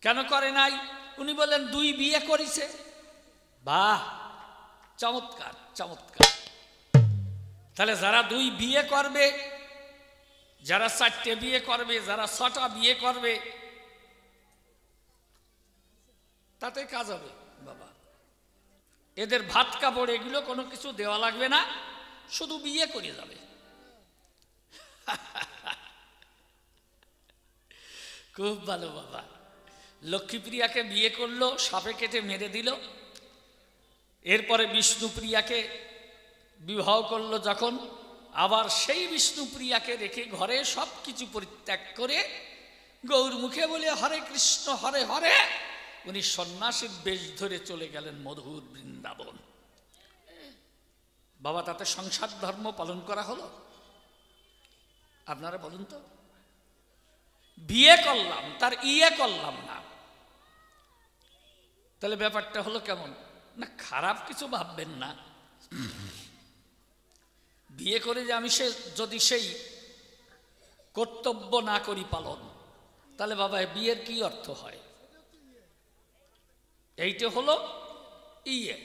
কেন করে নাই? উনি বলেন 2 বিয়ে করেছে। বাহ, চমৎকার চমৎকার। তাহলে যারা 2 বিয়ে করবে, যারা 4টে বিয়ে করবে, যারা 6টা বিয়ে করবে, তাতে কাজ হবে বাবা। এদের ভাত কাপড় এগুলো কোনো কিছু দেওয়া লাগবে না, শুধু বিয়ে করে যাবে। খুব ভালো বাবা। লক্ষ্মীপ্রিয়াকে বিয়ে করলো, সাপে কেটে মেরে দিল। এরপরে বিষ্ণুপ্রিয়াকে বিবাহ করলো যখন, আবার সেই বিষ্ণুপ্রিয়াকে রেখে ঘরে সব কিছু পরিত্যাগ করে গৌর মুখে বলে হরে কৃষ্ণ হরে হরে উনি সন্ন্যাসীর বেশ ধরে চলে গেলেন মধুর বৃন্দাবন। বাবা, তাতে সংসার ধর্ম পালন করা হলো? আপনারা বলুন তো। বিয়ে করলাম, তার ইয়ে করলাম না, তাহলে ব্যাপারটা হলো কেমন? না, খারাপ কিছু ভাববেন না। বিয়ে করে যে আমি যদি সেই কর্তব্য না করি পালন, তাহলে বাবা বিয়ের কি অর্থ হয়? এইটা হলো ইয়ে।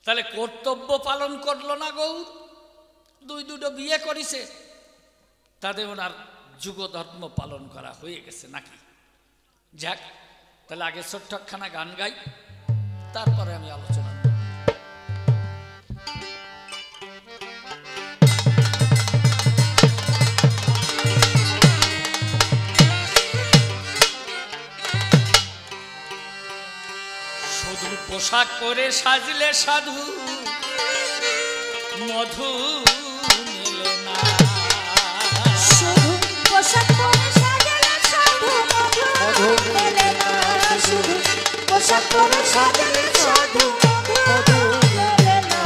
তাহলে কর্তব্য পালন করলো না গৌর, 2 বিয়ে করেছে, তাদের ওনার যুগ ধর্ম পালন করা হয়ে গেছে নাকি? যাক, তাহলে আগে ছোট্ট একখানা গান গাই, তারপরে আমি আলোচনা করব। শুধু পোশাক পরে সাজলে সাধু মধু মেলে না, শুধু পোশাক পরে সাজলে সাধু মধু মেলে না, শুধু পোশাক পরে সাজলে সাধু মধু মেলে না।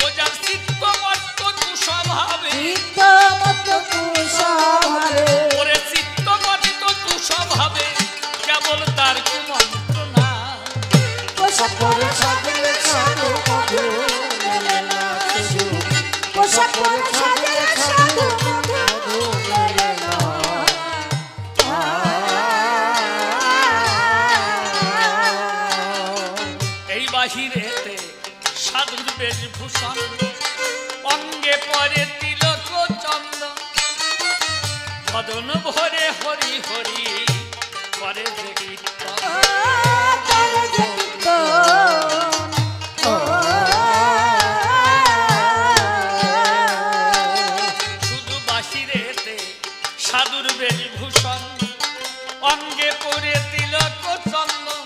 ও যার চিত্তমত্ত কুস্বভাবে, চিত্তমত্ত কুস্বভাবে, ওরে চিত্তমত্ত কুস্বভাবে, কেবল তার কি মন্ত্রণা। পোশাক পরে সাজলে সাধু মধু মেলে না, শুধু পোশাক পরে সাজলে সাধু মধু মেলে না। এই বাহিরেতে সাধুর বেশভূষণ, অঙ্গে পরে তিলক চন্দন, বদন ভরে হরি হরি করে যে কীর্তন। শুধু বাহিরেতে সাধুর বেশভূষণ, অঙ্গে পরে তিলক চন্দন,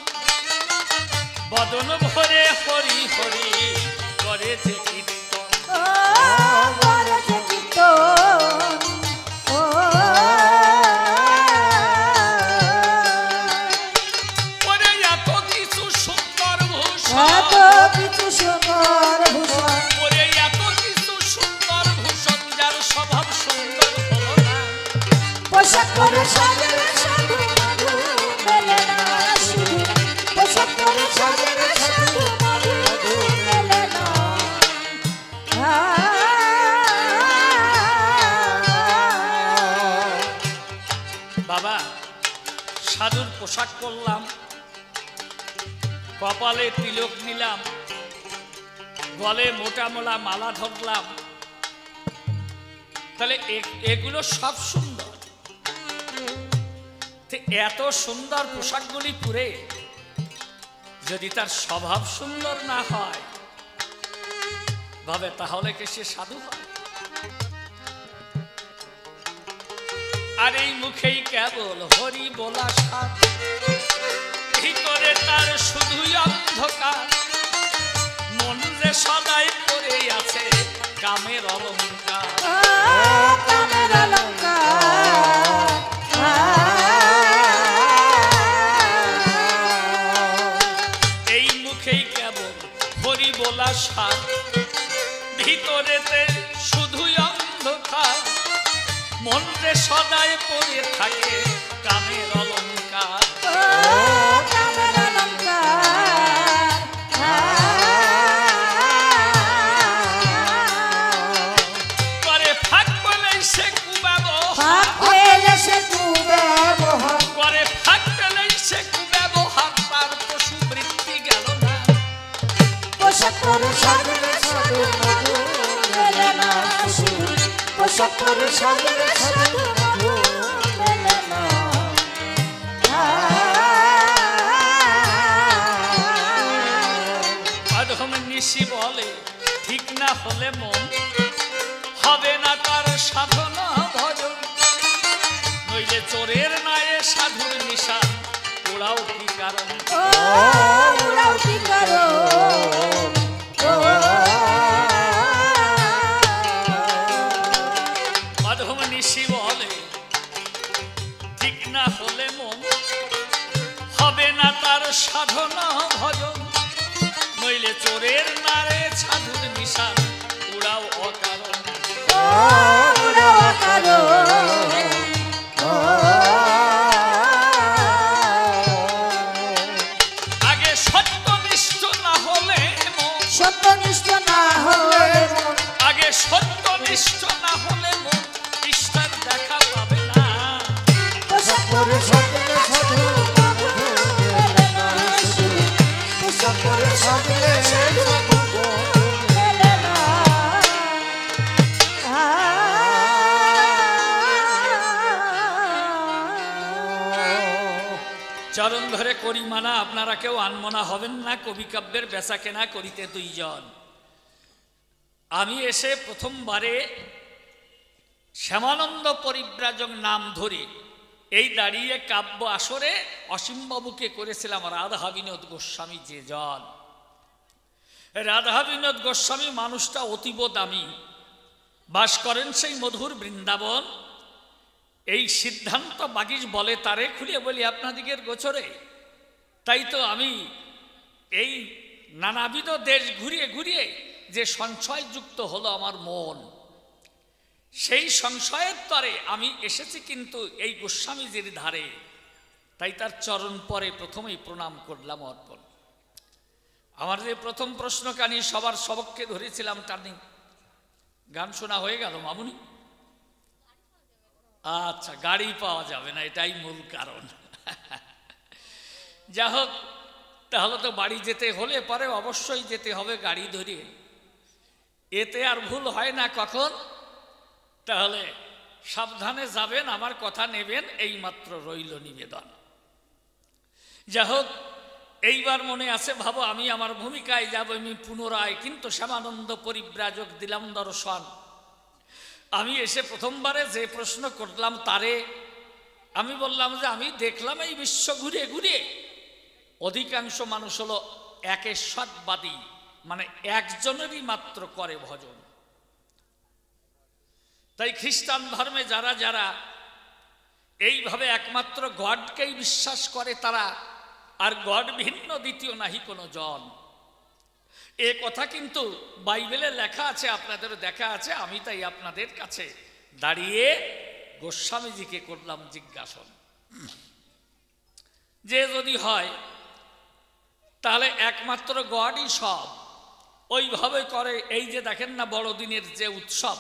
বদন ভরে হরি হরি করে যে কীর্তন। ওরে এত কিছু সুন্দর ভূষণ, ওরে এত কিছু সুন্দর ভূষণ, যার স্বভাব সুন্দর হলো না। পোশাক পরে সাজলে সাধু মধু মেলে না, শুধু পোশাক পরে সাজলে সাধু মধু মেলে না। বাবা, সাধুর পোশাক পরলাম, কপালে তিলক নিলাম, গলে মোটা মোলা মালা ধরলাম, তাহলে এগুলো সব সুন্দর। এত সুন্দর পোশাকগুলি পরে যদি তার স্বভাব সুন্দর না হয় ভাবে, তাহলে কি সে সাধু হয়? আর এই মুখেই কেবল হরি বলা সাধ, ভিতরে তার শুধুই অন্ধকার, মন যে সদাই পড়ে আছে কামের অলঙ্কার। কামের অলঙ্কার, এই মুখেই কেবল হরি বলা সাধ, ভিতরেতে শুধুই অন্ধকার, মন যে সদাই পড়ে থাকে কামের অলঙ্কার। কামের অলঙ্কার। পোশাক পরে সাজলে সাধু মধু মেলে না অধম নিশি বলে ঠিক না হলে মন হবে না তার সাধনা ভজন নইলে চোরের নায়ে সাধুর নিশান ওরাও কি কারণ ওরাও কি কারণ অধম নিশি বলে ঠিক না হলে মন হবে না তার সাধনা ভজন নইলে চোরের নারে সাধুর নিশান ওরাও অকারণ ওরাও অকারণ আগে সত্যনিষ্ঠ না হলে মন সত্যনিষ্ঠ না হলে মন আগে সত্যনিষ্ঠ না হলে মন ইষ্টার দেখা পাবে না পোশাক পরে সাজলে সাধু মধু মেলে না পোশাক পরে সাজলে সাধু মধু মেলে না চরণ ধরে করি মানা আপনারা কেউ আনমনা হবেন না কবি কাব্যের বেচা কেনা করিতে দুইজন আমি এসে প্রথমবারে শ্যামানন্দ পরিব্রাজক নাম ধরে এই দাঁড়িয়ে কাব্য আসরে অসীমবাবুকে করেছিলাম রাধা বিনোদ গোস্বামী যে জন রাধা বিনোদ গোস্বামী মানুষটা অতীব দামি বাস করেন সেই মধুর বৃন্দাবন এই সিদ্ধান্ত বাগিশ বলে তারে খুলিয়ে বলি আপনাদিগের গোচরে তাই তো আমি এই নানাবিধ দেশ ঘুরিয়ে ঘুরিয়ে যে সংশয়যুক্ত হলো আমার মন সেই সংশয়ের তরে আমি এসেছি কিন্তু এই গোস্বামীজির ধারে তাই তার চরণ পরে প্রথমেই প্রণাম করলাম অর্পণ আমার যে প্রথম প্রশ্নকানি সবার সবককে ধরেছিলাম টার্নিং গান শোনা হয়ে গেল মামুনি আচ্ছা গাড়ি পাওয়া যাবে না এটাই মূল কারণ যা হোক তাহলে তো বাড়ি যেতে হলে পরে অবশ্যই যেতে হবে গাড়ি ধরিয়ে এতে আর ভুল হয় না কখন তাহলে সাবধানে যাবেন আমার কথা নেবেন এই মাত্র রইল নিবেদন যা হোক এইবার মনে আছে ভাবো আমি আমার ভূমিকায় যাব আমি পুনরায় কিন্তু শ্যামানন্দ পরিব্রাজক দিলাম দর্শন আমি এসে প্রথমবারে যে প্রশ্ন করলাম তারে আমি বললাম যে আমি দেখলাম এই বিশ্ব ঘুরে ঘুরে অধিকাংশ মানুষ হলো একেশ্বরবাদী মানে একজনেরই মাত্র করে ভজন তাই খ্রিস্টান ধর্মে যারা যারা এইভাবে একমাত্র গডকেই বিশ্বাস করে তারা আর গড ভিন্ন দ্বিতীয় নাহি কোনো জন এ কথা কিন্তু বাইবেলে লেখা আছে আপনাদের দেখা আছে আমি তাই আপনাদের কাছে দাঁড়িয়ে গোস্বামীজিকে করলাম জিজ্ঞাসন যে যদি হয় তাহলে একমাত্র গডই সব ওইভাবে করে এই যে দেখেন না বড়দিনের যে উৎসব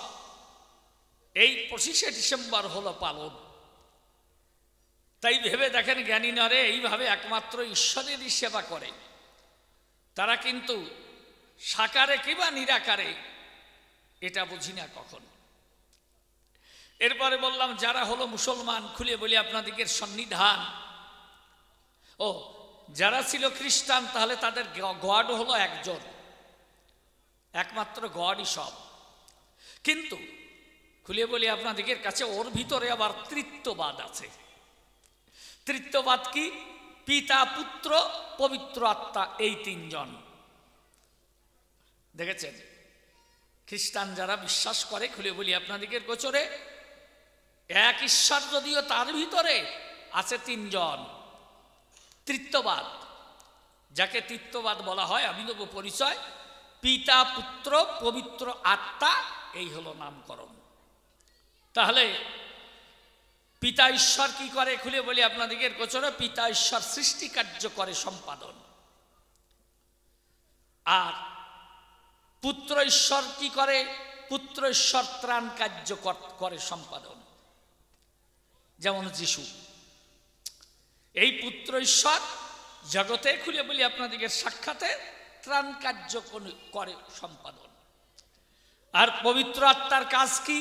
এই 25শে ডিসেম্বর হলো পালন তাই ভেবে দেখেন জ্ঞানী নরে এইভাবে একমাত্র ঈশ্বরেরই সেবা করে তারা কিন্তু সাকারে কিংবা নিরাকারে এটা বুঝি না কখন এরপরে বললাম যারা হলো মুসলমান খুলে বলি আপনাদিগের সন্নিধান ও যারা ছিল খ্রিস্টান তাহলে তাদের গড হলো একজন একমাত্র গডই সব কিন্তু খুলে বলি আপনাদিগের কাছে ওর ভিতরে আবার তৃত্ববাদ আছে তৃত্ববাদ কি পিতা পুত্র পবিত্র আত্মা এই তিনজন দেখেছেন খ্রিস্টান যারা বিশ্বাস করে খুলে বলি আপনাদিগের গোচরে এক ঈশ্বর যদিও তার ভিতরে আছে তিনজন তৃত্ববাদ যাকে তৃত্ববাদ বলা হয় আমি দেব পরিচয় পিতা পুত্র পবিত্র আত্মা এই হলো নামকরণ তাহলে পিতা ঈশ্বর কি করে খুলে বলি আপনাদিগের গোচরে পিতা ঈশ্বর সৃষ্টি কার্য করে সম্পাদন আর পুত্র ঈশ্বর কি করে পুত্র ঈশ্বর ত্রাণ কার্য করে সম্পাদন যেমন যিশু এই পুত্র ঈশ্বর জগতে খুলে বলি আপনাদিগের সাক্ষাতে ত্রাণ কার্য করে সম্পাদন আর পবিত্র আত্মার কাজ কি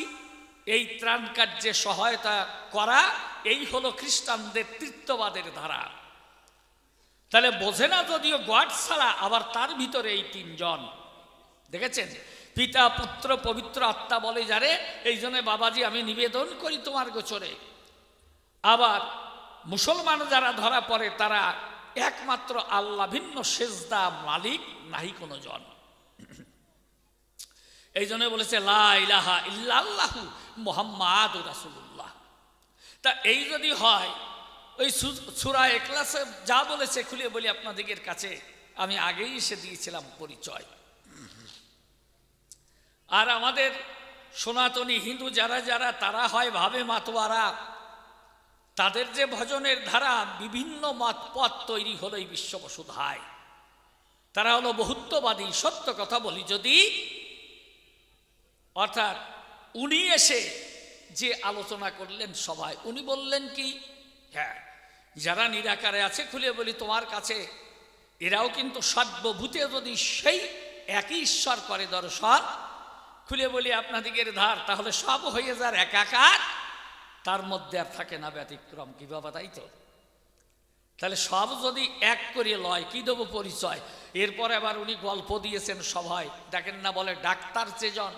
এই ত্রাণ কার্যে সহায়তা করা, এই হলো খ্রিস্টানদের তৃত্ববাদের ধারা। তাহলে বোঝে না যদিও গড ছাড়া, আবার তার ভিতরে এই তিনজন দেখেছেন, পিতা পুত্র পবিত্র আত্মা বলে যারে, এই জন্য বাবাজি আমি নিবেদন করি তোমার গোচরে। আবার মুসলমান যারা ধরা পড়ে তারা একমাত্র আল্লাহ ভিন্ন সেজদা মালিক নাহি কোনো জন। এই জন্য বলেছে লা ইলাহা ইল্লাল্লাহু মুহাম্মাদুর রাসূলুল্লাহ। তা এই যদি হয়, ওই সূরা ইখলাসে যা বলেছে খুলে বলি আপনাদের কাছে, আমি আগেই এসে দিয়েছিলাম পরিচয়। আর আমাদের সনাতনী হিন্দু যারা যারা তারা হয় ভাবে মাতোয়ারা, তাদের যে ভজনের ধারা বিভিন্ন মত পথ তৈরি হলো এই বিশ্ববসুধায়। তারা হলো বহুত্ববাদী। সত্য কথা বলি যদি, অর্থাৎ উনি এসে যে আলোচনা করলেন সভায়, উনি বললেন কি, হ্যাঁ যারা নিরাকারে আছে খুলে বলি তোমার কাছে, এরাও কিন্তু সর্বভূতে যদি সেই একই ঈশ্বর করে দর্শন, খুলে বলি আপনাদিগের ধার, তাহলে সব হয়ে যার একাকার, তার মধ্যে আর থাকে না ব্যতিক্রম। কি বাবা, তাই তো? তাহলে সব যদি এক করে লয়, কি দেবো পরিচয়? এরপরে আবার উনি গল্প দিয়েছেন সভায়, দেখেন না বলে ডাক্তার চেজন,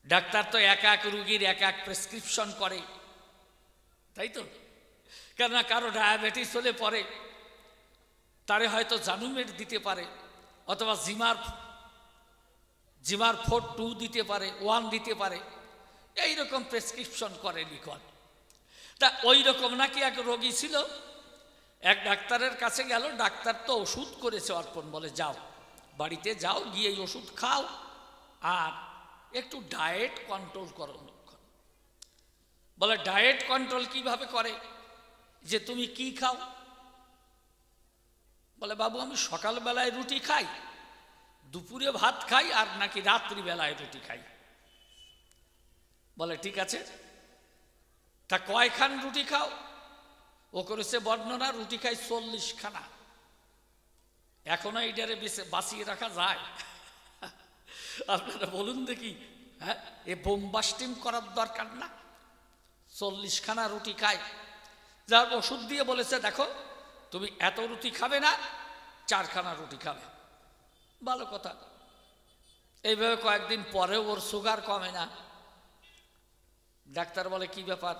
ডাক্তার তো এক এক রুগীর এক এক প্রেসক্রিপশন করে, তাই তো? কেননা কারো ডায়াবেটিস হলে পরে তারে হয়তো জানুমেট দিতে পারে, অথবা জিমার 4-2 দিতে পারে, 1 দিতে পারে, এইরকম প্রেসক্রিপশন করে লিখন। তা ওই রকম নাকি এক রোগী ছিল, এক ডাক্তারের কাছে গেল, ডাক্তার তো ওষুধ করেছে অর্পণ, বলে যাও বাড়িতে যাও, গিয়ে এই ওষুধ খাও আর একটু ডায়েট কন্ট্রোল করো। বলে ডায়েট কন্ট্রোল কিভাবে করে, যে তুমি কি খাও? বলে বাবু আমি সকালবেলায় রুটি খাই, দুপুরে ভাত খাই, আর নাকি রাত্রিবেলায় রুটি খাই। বলে ঠিক আছে, তা কয়খান রুটি খাও? ও করেছে বর্ণনা, রুটি খাই 40 খানা। এখনো এইটারে বাঁচিয়ে রাখা যায়? আপনারা বলুন দেখি, হ্যাঁ এ বোমবাস্টিং করার দরকার না? 40 খানা রুটি খায়। যার ওষুধ দিয়ে বলেছে দেখো তুমি এত রুটি খাবে না, 4 খানা রুটি খাবে। ভালো কথা। এইভাবে কয়েকদিন পরেও ওর সুগার কমে না। ডাক্তার বলে কি ব্যাপার,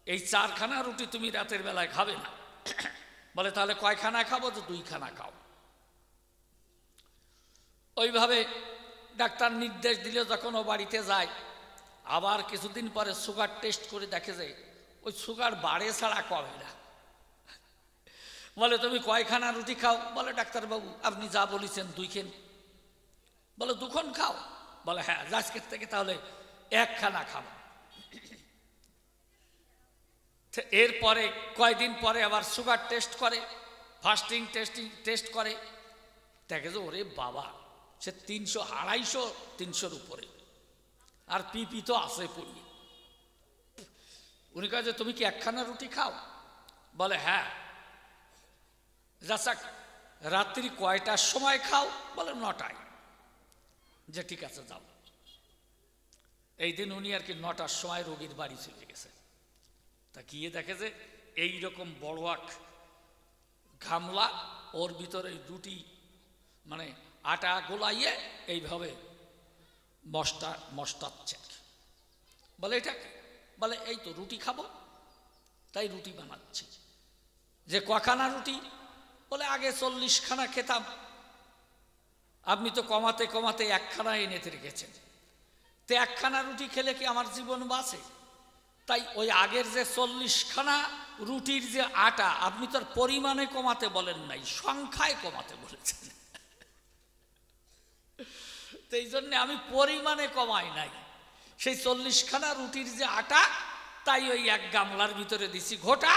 এই 4 খানা রুটি তুমি রাতের বেলায় খাবে না। বলে তাহলে কয়খানা খাবো? তো 2 খানা খাও। ওইভাবে ডাক্তার নির্দেশ দিল। যখন ও বাড়িতে যায়, আবার কিছুদিন পরে সুগার টেস্ট করে দেখে যে ওই সুগার বাড়ে ছাড়া কমে না। বলে তুমি কয়খানা রুটি খাও? বলে ডাক্তারবাবু আপনি যা বলেছেন 2 খান। বলে 2 খান খাও? বলে হ্যাঁ, আজকের থেকে তাহলে 1 খানা খাবো। এরপরে কয়দিন পরে আবার সুগার টেস্ট করে, ফাস্টিং টেস্ট করে, দেখে যে ওরে বাবা সে 300, 250, 300-র উপরে, আর পিপি তো আছে পড়ি। উনি কয় যে তুমি কি 1 খানা রুটি খাও? বলে হ্যাঁ। যাক রাত্রি কয়টার সময় খাও? বলে 9টায়। যে ঠিক আছে যাও। এই দিন উনি আর কি 9টার সময় রোগীর বাড়ি চলে গেছে। তা গিয়ে দেখে যে এইরকম বড় এক গামলা, ওর ভিতরে রুটি মানে আটা গোলাইয়ে এইভাবে মস্তাচ্ছে। বলে এটা কি? বলে এই তো রুটি খাবো তাই রুটি বানাচ্ছি। যে কখানা রুটি? বলে আগে 40 খানা খেতাম, আপনি তো কমাতে কমাতে 1 খানা এনে রেখেছেন। তো 1 খানা রুটি খেলে কি আমার জীবন বাঁচে? তাই ওই আগের যে 40 খানা রুটির যে আটা, আপনি তার পরিমাণে কমাতে বলেন নাই, সংখ্যায় কমাতে বলেছেন। তো এই জন্যে আমি পরিমাণে কমাই নাই। সেই 40 খানা রুটির যে আটা, তাই ওই 1 গামলার ভিতরে দিছি ঘোটা,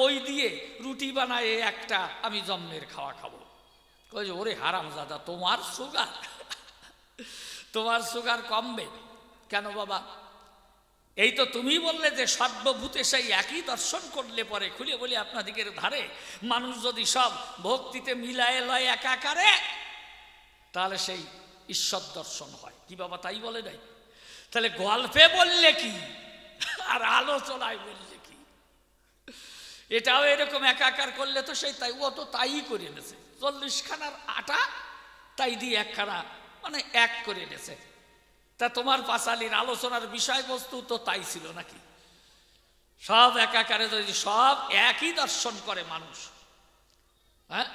ওই দিয়ে রুটি বানায় একটা আমি জন্মের খাওয়া খাবো। কই যে ওরে হারামজাদা, তোমার সুগার কমবে কেন বাবা? এই তো তুমি বললে যে সর্বভূতে সেই একই দর্শন করলে পরে, খুলে বলি আপনাদিগের ধারে, মানুষ যদি সব ভক্তিতে মিলায় লয় একাকারে, তাহলে সেই ঈশ্বর দর্শন হয়। কি বাবা তাই বলে নাই? তাহলে গল্পে বললে কি আর আলোচনায় বললে কি? এটাও এরকম একাকার করলে তো সেই তাই, ও তো তাই করে এনেছে, 40 খানার আটা তাই দিয়ে একখানা মানে এক করে এনেছে। তা তোমার পাঁচালীর আলোচনার বিষয়বস্তু তো তাই ছিল নাকি? সব একাকারে যদি সব একই দর্শন করে মানুষ, হ্যাঁ,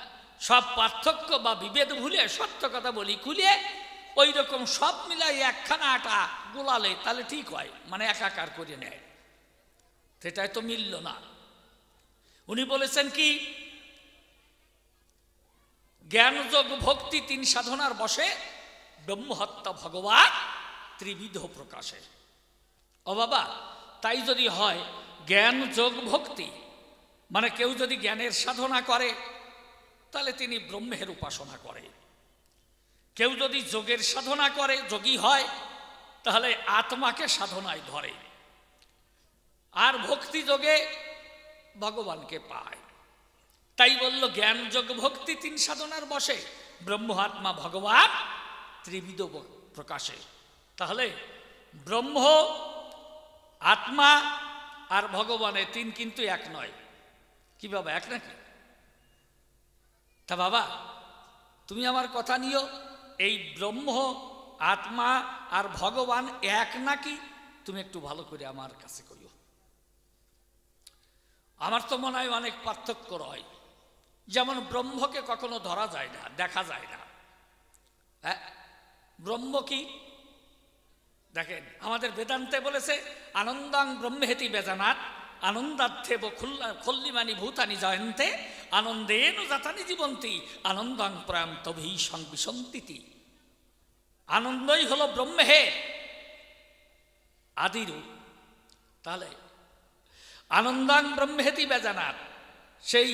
সব পার্থক্য বা বিভেদ ভুলে সত্য কথা বলি খুলে ওই রকম সব মিলাই একখানা আটা গোলালে তাহলে ঠিক হয়, মানে একাকার করে নেয়, সেটাই তো মিলল না। উনি বলেছেন কি, জ্ঞান যোগ ভক্তি 3 সাধনার বসে ব্রহ্মহত্যা ভগবান ত্রিবিধ প্রকাশে। ও বাবা, তাই যদি হয় জ্ঞান যোগ ভক্তি মানে কেউ যদি জ্ঞানের সাধনা করে তাহলে তিনি ব্রহ্মের উপাসনা করে, কেউ যদি যোগের সাধনা করে যোগী হয় তাহলে আত্মাকে সাধনায় ধরে, আর ভক্তি যোগে ভগবানকে পায়। তাই বলল জ্ঞান যোগ ভক্তি 3 সাধনার বসে ব্রহ্ম আত্মা ভগবান ত্রিবিধ প্রকাশে। তাহলে ব্রহ্ম আত্মা আর ভগবানের 3 কিন্তু এক নয়। কি বাবা, এক নাকি? তা বাবা তুমি আমার কথা নিও, এই ব্রহ্ম আত্মা আর ভগবান এক নাকি তুমি একটু ভালো করে আমার কাছে কইও। আমার তো মনে হয় অনেক পার্থক্য রয়। যেমন ব্রহ্মকে কখনো ধরা যায় না, দেখা যায় না। হ্যাঁ, ব্রহ্ম কি দেখেন, আমাদের বেদান্তে বলেছে আনন্দাং ব্রহ্মেতি বেজানাত আনন্দার্থেব খল্লিমানি ভূতানি জয়ন্তে আনন্দেন জাতানি জীবন্তী আনন্দাং প্রয়ান্তভি সংবিসন্তিতি। আনন্দই হলো ব্রহ্মে আদিরূপ। তাহলে আনন্দাং ব্রহ্মেতি বেজানাত, সেই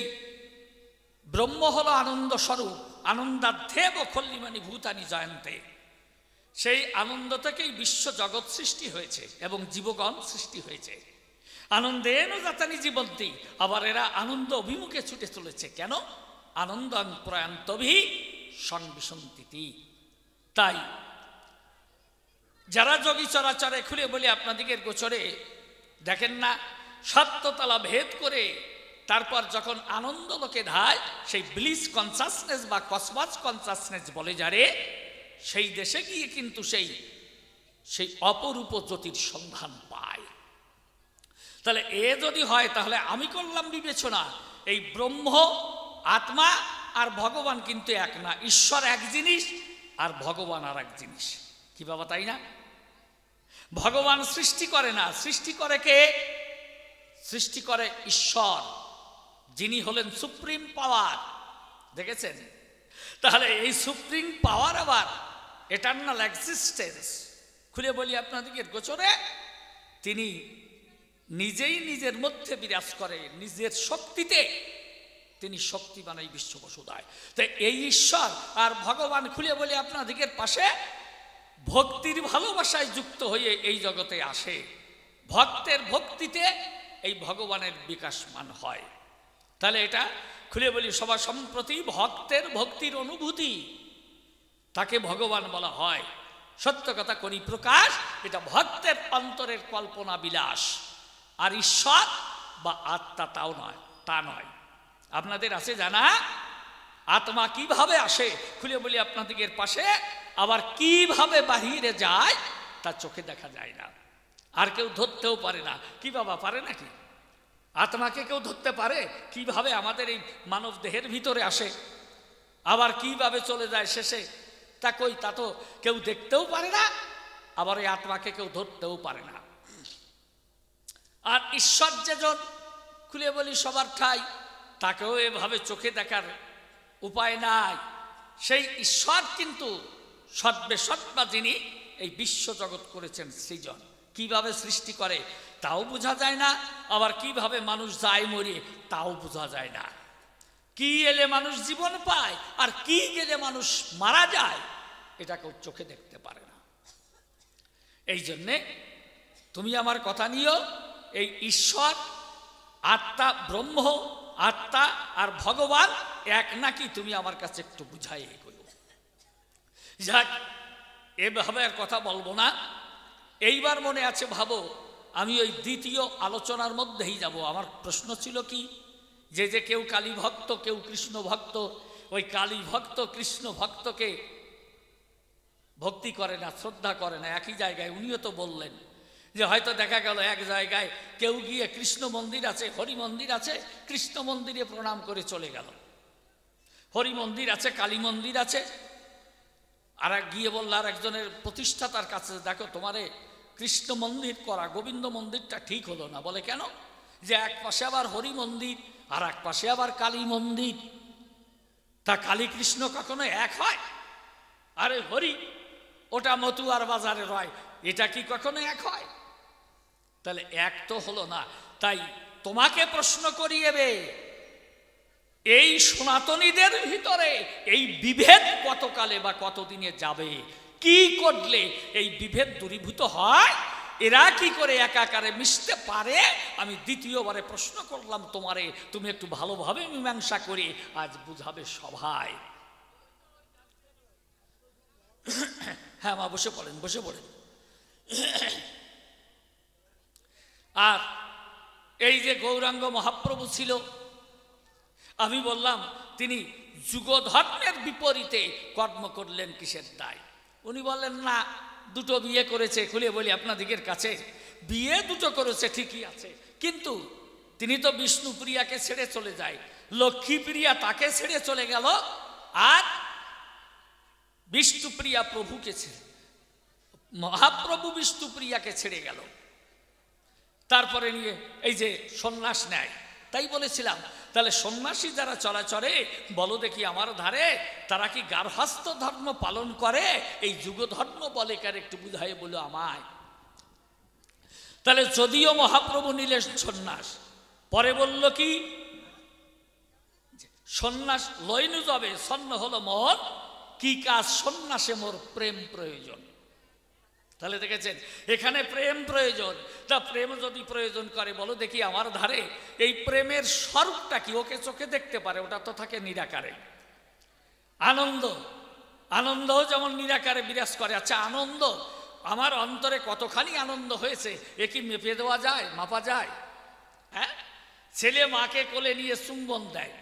ব্রহ্ম হলো আনন্দ স্বরূপ। আনন্দার্থেব খল্লিমানি ভূতানি জয়ন্তে, সেই আনন্দ থেকেই বিশ্ব জগৎ সৃষ্টি হয়েছে এবং জীবগণ সৃষ্টি হয়েছে। আনন্দেন জাতানি জীবন্তী, আবার এরা আনন্দ অভিমুখে ছুটে চলেছে। কেন? আনন্দাং প্রয়ান্তভি সংবিসন্তিতি। তাই যারা যোগী চরাচরে খুলে বলে আপনাদিগের গোচরে দেখেন না, সত্যতলা ভেদ করে তারপর যখন আনন্দ লোকে ধায়, সেই ব্লিস কনসাসনেস বা কসমস কনসাসনেস বলে যারে, সেই দেশে গিয়ে কিন্তু সেই অপরূপ জ্যোতির সন্ধান পায়। তাহলে এ যদি হয় তাহলে আমি করলাম বিবেচনা, এই ব্রহ্ম আত্মা আর ভগবান কিন্তু এক না। ঈশ্বর এক জিনিস আর ভগবান আর এক জিনিস। কি বাবা, তাই না? ভগবান সৃষ্টি করে না, সৃষ্টি করে কে? সৃষ্টি করে ঈশ্বর, যিনি হলেন সুপ্রিম পাওয়ার। দেখেছেন? তাহলে এই সুপ্রিম পাওয়ার আবার এটার্নাল এক্সিস্টেন্স খুলে বলি আপনাদের গোচরে, তিনি নিজেই নিজের মধ্যে বিরাজ করে, নিজের শক্তিতে তিনি শক্তি বানাই বিশ্ব বসুদায়। তাই এই ঈশ্বর আর ভগবান খুলে বলি আপনাদের পাশে ভক্তির ভালোবাসায় যুক্ত হয়ে এই জগতে আসে। ভক্তের ভক্তিতে এই ভগবানের বিকাশমান হয়। তাহলে এটা খুলে বলি সবার সম্প্রতি ভক্তের ভক্তির অনুভূতি, তাকে ভগবান বলা হয়। সত্য কথা করি প্রকাশ, এটা ভক্তের অন্তরের কল্পনা বিলাস। আর ঈশ্বর বা আত্মা তাও নয়, তা নয়। আপনাদের আছে জানা আত্মা কিভাবে আসে খুলে বলি আপনাদের পাশে, আবার কিভাবে বাহিরে যায় তা চোখে দেখা যায় না, আর কেউ ধরতেও পারে না। কি বাবা, পারে নাকি? আত্মাকে কেউ ধরতে পারে? কিভাবে আমাদের এই মানব দেহের ভিতরে আসে, আবার কিভাবে চলে যায় শেষে, তা কই, তা তো কেউ দেখতেও পারে না, আবার এই আত্মাকে কেউ ধরতেও পারে না। আর ঈশ্বর যেজন খুলে বলি সবার ঠাই, তাকেও এভাবে চোখে দেখার উপায় নাই। সেই ঈশ্বর কিন্তু সর্বে সর্বা, যিনি এই বিশ্ব জগৎ করেছেন সৃজন। কিভাবে সৃষ্টি করে তাও বোঝা যায় না, আবার কিভাবে মানুষ যায় মরে তাও বোঝা যায় না। কি এলে মানুষ জীবন পায় আর কি গেলে মানুষ মারা যায়, এটা কেউ চোখে দেখতে পারে না। এই জন্যে তুমি আমার কথা নিও, এই ঈশ্বর আত্মা, ব্রহ্ম আত্মা আর ভগবান এক নাকি তুমি আমার কাছে একটু বুঝাই করো। যাক, এভাবে আর কথা বলবো না। এইবার মনে আছে, ভাবো আমি ওই দ্বিতীয় আলোচনার মধ্যেই যাব। আমার প্রশ্ন ছিল কি, যে যে কেউ কালী ভক্ত, কেউ কৃষ্ণ ভক্ত, ওই কালী ভক্ত কৃষ্ণ ভক্তকে ভক্তি করে না, শ্রদ্ধা করে না একই জায়গায়। উনিও তো বললেন যে হয়তো দেখা গেল এক জায়গায় কেউ গিয়ে কৃষ্ণ মন্দির আছে, হরি মন্দির আছে, কৃষ্ণ মন্দিরে প্রণাম করে চলে গেল। হরি মন্দির আছে, কালী মন্দির আছে, আর এক গিয়ে বলল আর একজনের প্রতিষ্ঠাতার কাছে, দেখো তোমারে কৃষ্ণ মন্দির করা, গোবিন্দ মন্দিরটা ঠিক হলো না। বলে কেন? যে এক পাশে আবার হরি মন্দির আর এক পাশে আবার কালী মন্দির, তা কালী কৃষ্ণ কখনো এক হয়? আরে হরি ওটা মতুয়ার বাজারে রয়, এটা কি কখনো এক হয়? তাহলে এক তো হলো না। তাই তোমাকে প্রশ্ন করিয়েবে, এই সনাতনীদের ভিতরে এই বিভেদ কতকালে বা কতদিনে যাবে? কি করলে এই বিভেদ দূরীভূত হয়? এরা কি করে একাকারে মিশতে পারে? আমি দ্বিতীয়বারে প্রশ্ন করলাম তোমারে, তুমি একটু ভালোভাবে মীমাংসা করে আজ বুঝাবে সভায়। হ্যাঁ মা, বসে পড়েন, বসে পড়েন। আর এই যে গৌরাঙ্গ মহাপ্রভু ছিল, আমি বললাম তিনি যুগধর্মের বিপরীতে কর্ম করলেন, কিসের দায়? উনি বললেন না, দুটো বিয়ে করেছে। খুলে বলি আপনাদিগের কাছে, বিয়ে দুটো করেছে ঠিকই আছে, কিন্তু তিনি তো বিষ্ণুপ্রিয়াকে ছেড়ে চলে যায়, লক্ষ্মীপ্রিয়া তাকে ছেড়ে চলে গেল, আর বিষ্ণুপ্রিয়া প্রভুকে ছেড়ে, মহাপ্রভু বিষ্ণুপ্রিয়াকে ছেড়ে গেল। তারপরে নিয়ে এই যে সন্ন্যাস নেয়। তাই বলেছিলাম, তাহলে সন্ন্যাসী যারা চলাচলে, বলো দেখি আমার ধারে, তারা কি গার্হস্থ্য ধর্ম পালন করে? এই যুগধর্ম বলে কার? একটু বুঝাই বলো আমায়। তাহলে যদিও মহাপ্রভু নিলেন সন্ন্যাস, পরে বলল কি, সন্ন্যাস লইনু যাবে সন্ন হলো মন, কি কাজ সন্ন্যাসে মোর প্রেম প্রয়োজন। তাহলে দেখেছেন এখানে প্রেম প্রয়োজন। তা প্রেম যদি প্রয়োজন করে, বলো দেখি আমার ধারে, এই প্রেমের স্বরূপটা কি? ওকে চোখে দেখতে পারে, ওটা তো থাকে নিরাকারে। আনন্দ, আনন্দও যেমন নিরাকারে বিরাজ করে। আচ্ছা আনন্দ আমার অন্তরে কতখানি আনন্দ হয়েছে, এ কি মেপে দেওয়া যায়, মাপা যায়? হ্যাঁ, ছেলে মাকে কোলে নিয়ে চুম্বন দেয়,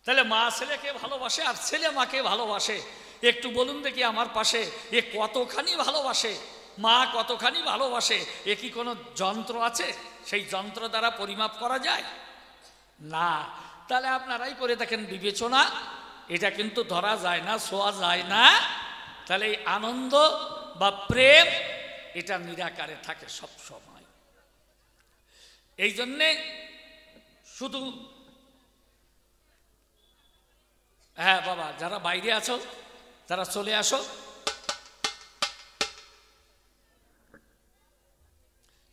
তাহলে মা ছেলেকে ভালোবাসে আর ছেলে মাকে ভালোবাসে। একটু বলুন দেখি আমার পাশে, এ কতখানি ভালোবাসে, মা কতখানি ভালোবাসে, এ কি কোনো যন্ত্র আছে? সেই যন্ত্র দ্বারা পরিমাপ করা যায় না। তাহলে আপনারাই করে দেখেন বিবেচনা, এটা কিন্তু ধরা যায় না, ছোঁয়া যায় না। তাহলে এই আনন্দ বা প্রেম এটা নিরাকারে থাকে সব সময়। এই জন্যে শুধু, হ্যাঁ বাবা যারা বাইরে আছো তারা চলে আসো।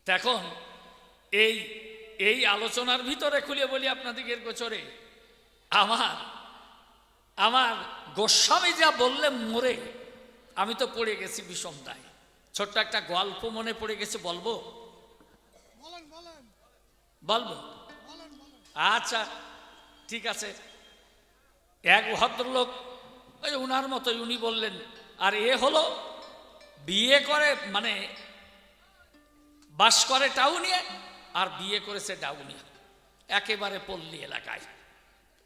এখন এই আলোচনার ভিতরে খুলে বলি আপনাদিগের গোচরে, আমার গোস্বামী যা বললে মোরে, আমি তো পড়ে গেছি বিষমতায়। ছোট্ট একটা গল্প মনে পড়ে গেছে, বলবো? বলবো? আচ্ছা ঠিক আছে। এক ভদ্রলোক, ওই উনার মতোই, উনি বললেন, আর এ হলো বিয়ে করে, মানে বাস করে টাউনিয়া আর বিয়ে করেছে ডাউনিয়া, একেবারে পল্লী এলাকায়,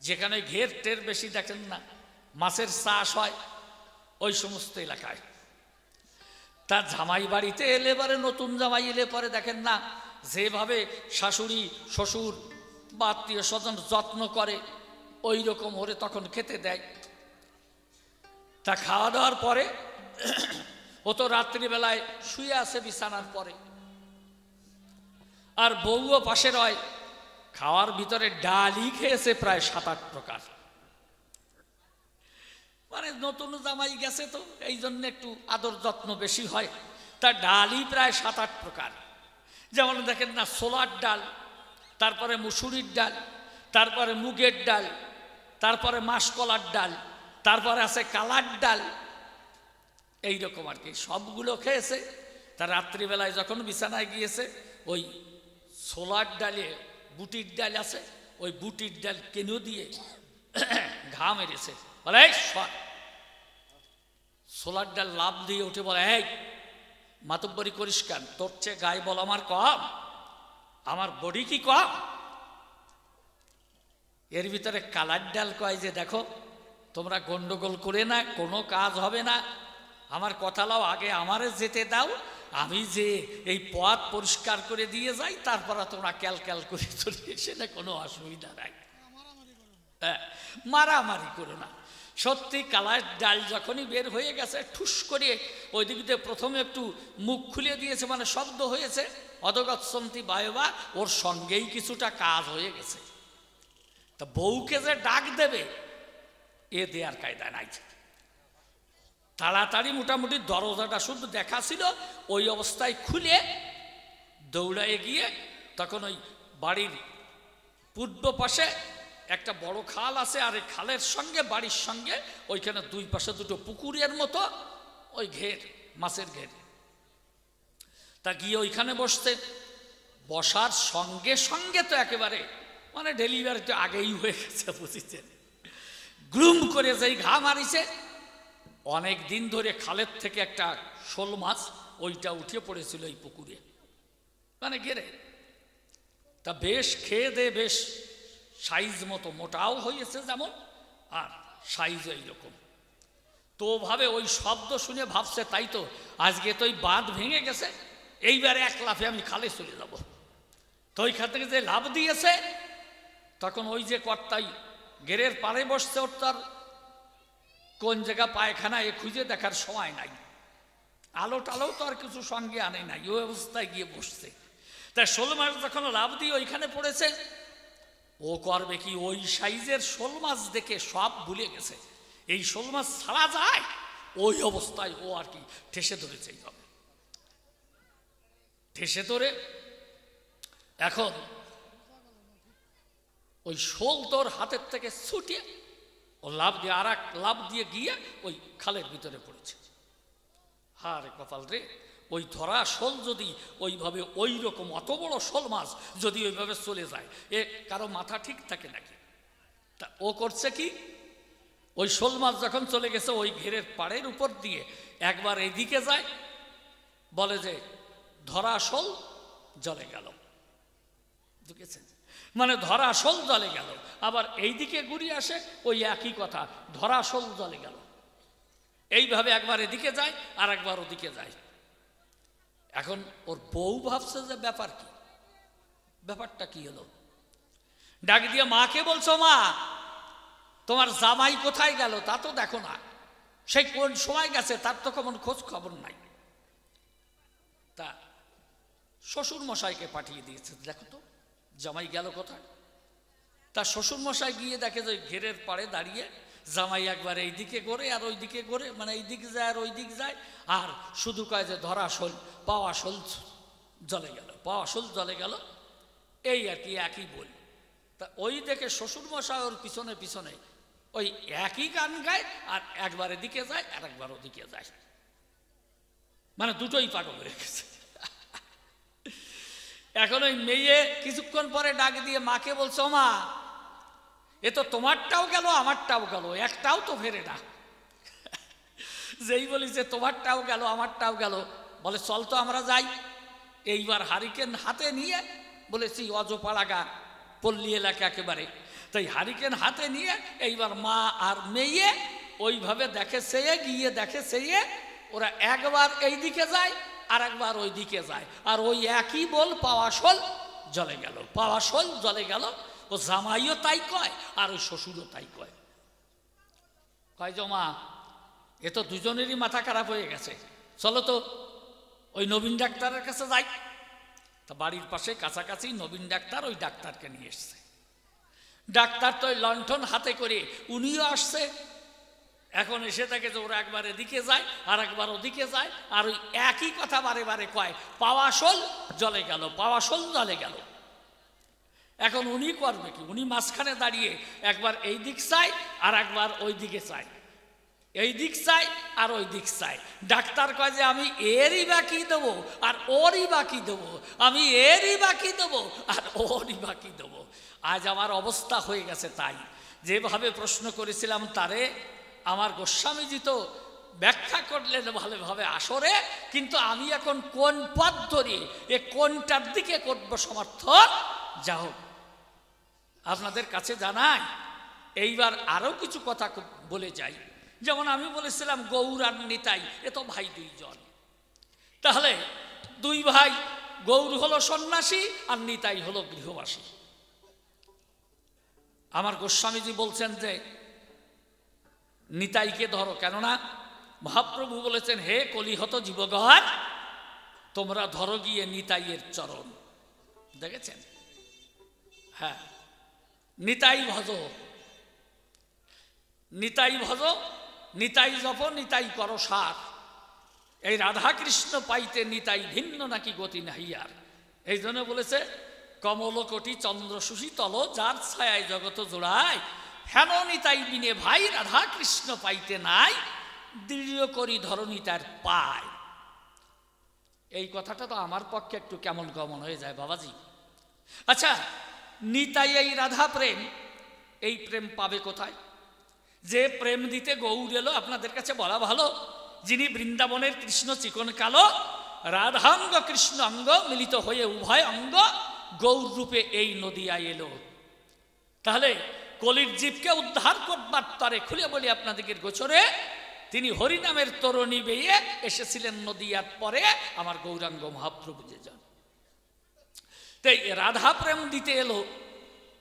যেখানে ঘের টের বেশি দেখেন না, মাছের চাষ হয়, ওই সমস্ত এলাকায়। তার জামাই বাড়িতে এলে পরে, নতুন জামাই এলে পরে দেখেন না, যেভাবে শাশুড়ি শ্বশুর বা আত্মীয় স্বজন যত্ন করে, ওই রকম ওরে তখন খেতে দেয়। তা খাওয়া দাওয়ার পরে ও তো রাত্রিবেলায় শুয়ে আছে বিছানার পরে, আর বউও পাশে রয়। খাওয়ার ভিতরে ডালই খেয়েছে প্রায় 7-8 প্রকার। মানে নতুন জামাই গেছে তো এই জন্য একটু আদর যত্ন বেশি হয়, তার ডালই প্রায় 7-8 প্রকার। যেমন দেখেন না, ছোলার ডাল, তারপরে মুসুরির ডাল, তারপরে মুগের ডাল, তারপরে মাসকলার ডাল, তারপরে আছে কালার ডাল, এইরকম আর কি সবগুলো খেয়েছে। তার রাত্রিবেলায় যখন বিছানায় গিয়েছে, ওই ছোলার ডালে বুটির ডাল আছে, ওই বুটির ডাল কেন দিয়ে ঘা মেরেছে, বলে এই ছোলার ডাল লাভ দিয়ে উঠে বলে, এই মাতব্বরি করিস কেন? তোর চেয়ে গায়ে বল আমার কম, আমার বডি কি কম? এর ভিতরে কালার ডাল কয় যে দেখো তোমরা গন্ডগোল করে না, কোনো কাজ হবে না, আমার কথা লাও, আগে আমারে যেতে দাও, আমি যে এই পথ পরিষ্কার করে দিয়ে যাই, তারপর তোমরা ক্যাল ক্যাল করে চলে এসে না, কোনো অসুবিধা নাই। হ্যাঁ, মারামারি করো না। সত্যি কালার ডাল যখনই বের হয়ে গেছে, ঠুস করে ওই দিক দিয়ে প্রথমে একটু মুখ খুলে দিয়েছে, মানে শব্দ হয়েছে, অধগচ্ছন্তি বায়বা, ওর সঙ্গেই কিছুটা কাজ হয়ে গেছে। তা বউকে যে ডাক দেবে এ দেয়ার কায়দা নাই। তাড়াতাড়ি মোটামুটি দরজাটা শুধু দেখা ছিল, ওই অবস্থায় খুলে দৌড়ায় গিয়ে তখন ওই বাড়ির পূর্ব পাশে একটা বড় খাল আছে, আর এই খালের সঙ্গে বাড়ির সঙ্গে ওইখানে দুই পাশে দুটো পুকুরের মতো ওই ঘের, মাছের ঘের। তা গিয়ে ওইখানে বসতে, বসার সঙ্গে সঙ্গে তো একেবারে মানে ডেলিভারি তো আগেই হয়ে গেছে, বুঝেছেন, গ্রুম করে যেই ঘা মারিছে, অনেক দিন ধরে খালের থেকে একটা শোল মাছ ওইটা উঠে পড়েছিল এই পুকুরে, মানে ঘেরে। তা বেশ খেয়ে দে বেশ সাইজ মতো মোটাও হয়েছে যেমন, আর সাইজ এইরকম। তো ভাবে ওই শব্দ শুনে ভাবছে তাই তো আজকে তো ওই বাঁধ ভেঙে গেছে, এইবারে এক লাফে আমি খালে চলে যাব। তো ওইখান থেকে যে লাভ দিয়েছে, তখন ওই যে কর্তাই গেরের পাড়ে বসছে, ওর তার কোন জায়গা পায়খানা এ খুঁজে দেখার সময় নাই, আলো টালো তো আর কিছু সঙ্গে আনে নাই, ওই অবস্থায় গিয়ে বসছে। তাই শোল মাছ যখন লাভ দিয়ে ওইখানে পড়েছে, ও করবে কি, ওই সাইজের শোল মাছ দেখে সব ভুলে গেছে, এই শোল মাছ ছাড়া যায়, ওই অবস্থায় ও আর কি ঠেসে ধরেছে, এইভাবে ঠেসে ধরে এখন ওই শোল তোর হাতের থেকে ছুটিয়ে ও লাভ দিয়ে আর এক লাভ দিয়ে গিয়ে ওই খালের ভিতরে পড়েছে। হারে কপাল রে, ওই ধরা শোল যদি ওইভাবে ওই রকম অত বড় শোল মাছ যদি ওইভাবে চলে যায়, এ কারো মাথা ঠিক থাকে নাকি? তা ও করছে কি, ওই শোল মাছ যখন চলে গেছে ওই ঘেরের পাড়ের উপর দিয়ে একবার এইদিকে যায়, বলে যে ধরা শোল জলে গেল, বুঝেছেন, মানে ধরা শোল জলে গেল। আবার এইদিকে ঘুরিয়ে আসে ওই একই কথা, ধরা শোল জলে গেল। এইভাবে একবার এদিকে যায় আর একবার ওদিকে যায়। এখন ওর বউ ভাবছে যে ব্যাপার কি, ব্যাপারটা কি হলো, ডাক দিয়ে মাকে বলছো, মা তোমার জামাই কোথায় গেল তা তো দেখো না, সেই কোন সময় গেছে তার তো কেমন খোঁজ খবর নাই। তা শ্বশুর মশাইকে পাঠিয়ে দিয়েছে, দেখো তো জামাই গেল কোথায়। তার শ্বশুর মশাই গিয়ে দেখে যে ঘেরের পাড়ে দাঁড়িয়ে জামাই একবার এইদিকে ঘোরে আর ওইদিকে ঘোরে, মানে এইদিকে যায় আর ওই দিক যায়, আর শুধু কয় যে ধরা শোল, পাওয়া শোল জলে গেল, পাওয়া শোল জলে গেল, এই আর কি একই বল। তা ওই দেখে শ্বশুর মশাই ওর পিছনে পিছনে ওই একই গান গায়, আর একবার এদিকে যায় আর একবার ওদিকে যায়, মানে দুটোই পাগল হয়ে গেছে। এখন ওই মেয়ে কিছুক্ষণ পরে ডাক দিয়ে মাকে বলছো, মা এ তো তোমারটাও গেল আমারটাও গেল, একটাও তো ফেরে না। যেই বলি যে তোমারটাও গেল আমারটাও গেল, বলে চল তো আমরা যাই। এইবার হারিকেন হাতে নিয়ে বলেছি অজপাড়াগা পল্লী এলাকা একেবারে, তাই হারিকেন হাতে নিয়ে এইবার মা আর মেয়ে ওইভাবে দেখে চেয়ে গিয়ে দেখে চেয়ে, ওরা একবার এই দিকে যায় আর একবার ওই দিকে যায়, আর ওই একই বল পাওয়া শোল জলে গেল, পাওয়া শোল জলে গেল। ও জামাইও তাই কয় আর ওই শ্বশুরও তাই কয়। কয় যে মা এ তো দুজনেরই মাথা খারাপ হয়ে গেছে, চলো তো ওই নবীন ডাক্তারের কাছে যাই। তা বাড়ির পাশে কাছাকাছি নবীন ডাক্তার, ওই ডাক্তারকে নিয়ে এসছে। ডাক্তার তো ওই লণ্ঠন হাতে করে উনিও আসছে। এখন এসে থাকে যে ওরা একবার এদিকে যায় আর একবার ওদিকে যায়, আর ওই একই কথা বারে বারে কয়, পাওয়া শোল জলে গেল, পাওয়া শোল জলে গেল। এখন উনি করবে কি, উনি মাঝখানে দাঁড়িয়ে একবার এই দিক চায় আর একবার ওই দিকে চায়, এই দিক চাই আর ওই দিক চাই। ডাক্তার কয় যে আমি এরই বাকি দেবো আর ওরই বাকি দেবো, আমি এরই বাকি দেবো আর ওরই বাকি দেবো। আজ আমার অবস্থা হয়ে গেছে তাই, যেভাবে প্রশ্ন করেছিলাম তারে আমার গোস্বামীজি তো ব্যাখ্যা করলেন ভালোভাবে আসরে, কিন্তু আমি এখন কোন পথ ধরে এ কোনটার দিকে করব সমর্থন, যা হোক আপনাদের কাছে জানাই। এইবার আরো কিছু কথা বলে যাই। যেমন আমি বলেছিলাম গৌর আর নিতাই এ তো ভাই দুইজন, তাহলে দুই ভাই, গৌর হলো সন্ন্যাসী আর নিতাই হলো গৃহবাসী। আমার গোস্বামীজি বলছেন যে নিতাইকে ধরো, কেননা মহাপ্রভু বলেছেন হে কলিহত জীবগণ, তোমরা ধরো গিয়ে নিতাইয়ের চরণ। দেখেছেন? হ্যাঁ, নিতাই ভজ, নিতাই ভজ, নিতাই জপ, নিতাই করো সার। এই রাধা কৃষ্ণ পাইতে নিতাই ভিন্ন নাকি গতি নাহিয়ার। এই জন্য বলেছে কমলকটি চন্দ্র সুশীতল, যার ছায়ায় জগত জোড়ায়, হেন নিতাই বিনে ভাই রাধা কৃষ্ণ পাইতে নাই, দৃঢ় করি ধরণী তার পায়। এই কথাটা তো আমার পক্ষে একটু কেমন কেমন হয়ে যায় বাবাজি। আচ্ছা, নিতাই এই রাধা প্রেম, এই প্রেম পাবে কোথায়? যে প্রেম দিতে গৌর এলো, আপনাদের কাছে বলা ভালো, যিনি বৃন্দাবনের কৃষ্ণ চিকন কালো, রাধাঙ্গ কৃষ্ণ অঙ্গ মিলিত হয়ে উভয় অঙ্গ গৌর রূপে এই নদিয়ায় এলো। তাহলে কলির জীবকে উদ্ধার করবার তরে খুলে বলি আপনাদের গোচরে, তিনি হরিনামের তরণী বেয়ে এসেছিলেন নদিয়ার পরে আমার গৌরাঙ্গ মহাপ্রভু যে জন। তাই রাধা প্রেম দিতে এলো।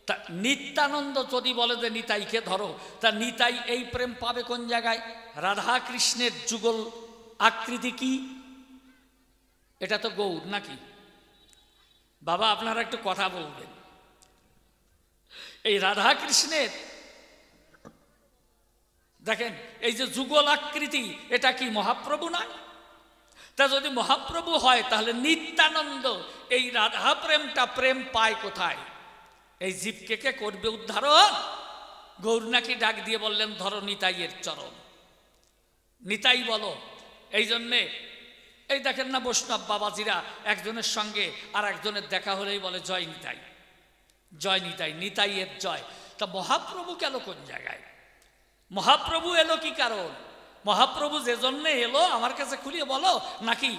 তা নিত্যানন্দ যদি বলে যে নিতাইকে ধরো, তা নিতাই এই প্রেম পাবে কোন জায়গায়? রাধা কৃষ্ণের যুগল আকৃতি কি? এটা তো গৌর নাকি? বাবা আপনারা একটু কথা বলবেন। এই রাধা কৃষ্ণের দেখেন এই যে যুগল আকৃতি, এটা কি মহাপ্রভু নয়? তা যদি মহাপ্রভু হয় তাহলে নিত্যানন্দ এই রাধা প্রেমটা প্রেম পায় কোথায়? এই জীবকে কে করবে উদ্ধারণ? গৌর নাকি ডাক দিয়ে বললেন ধরো নিতাইয়ের চরণ, নিতাই বলো। এই জন্যে এই দেখেন না বৈষ্ণব বাবাজিরা একজনের সঙ্গে আর একজনের দেখা হলেই বলে জয় নিতাই, জয় নিতাই, নিতাইয়ের জয়। তা মহাপ্রভু গেল কোন জায়গায়? মহাপ্রভু এলো কি কারণ? মহাপ্রভু যে জন্যে এলো আমার কাছে খুলিয়ে বলো, নাকি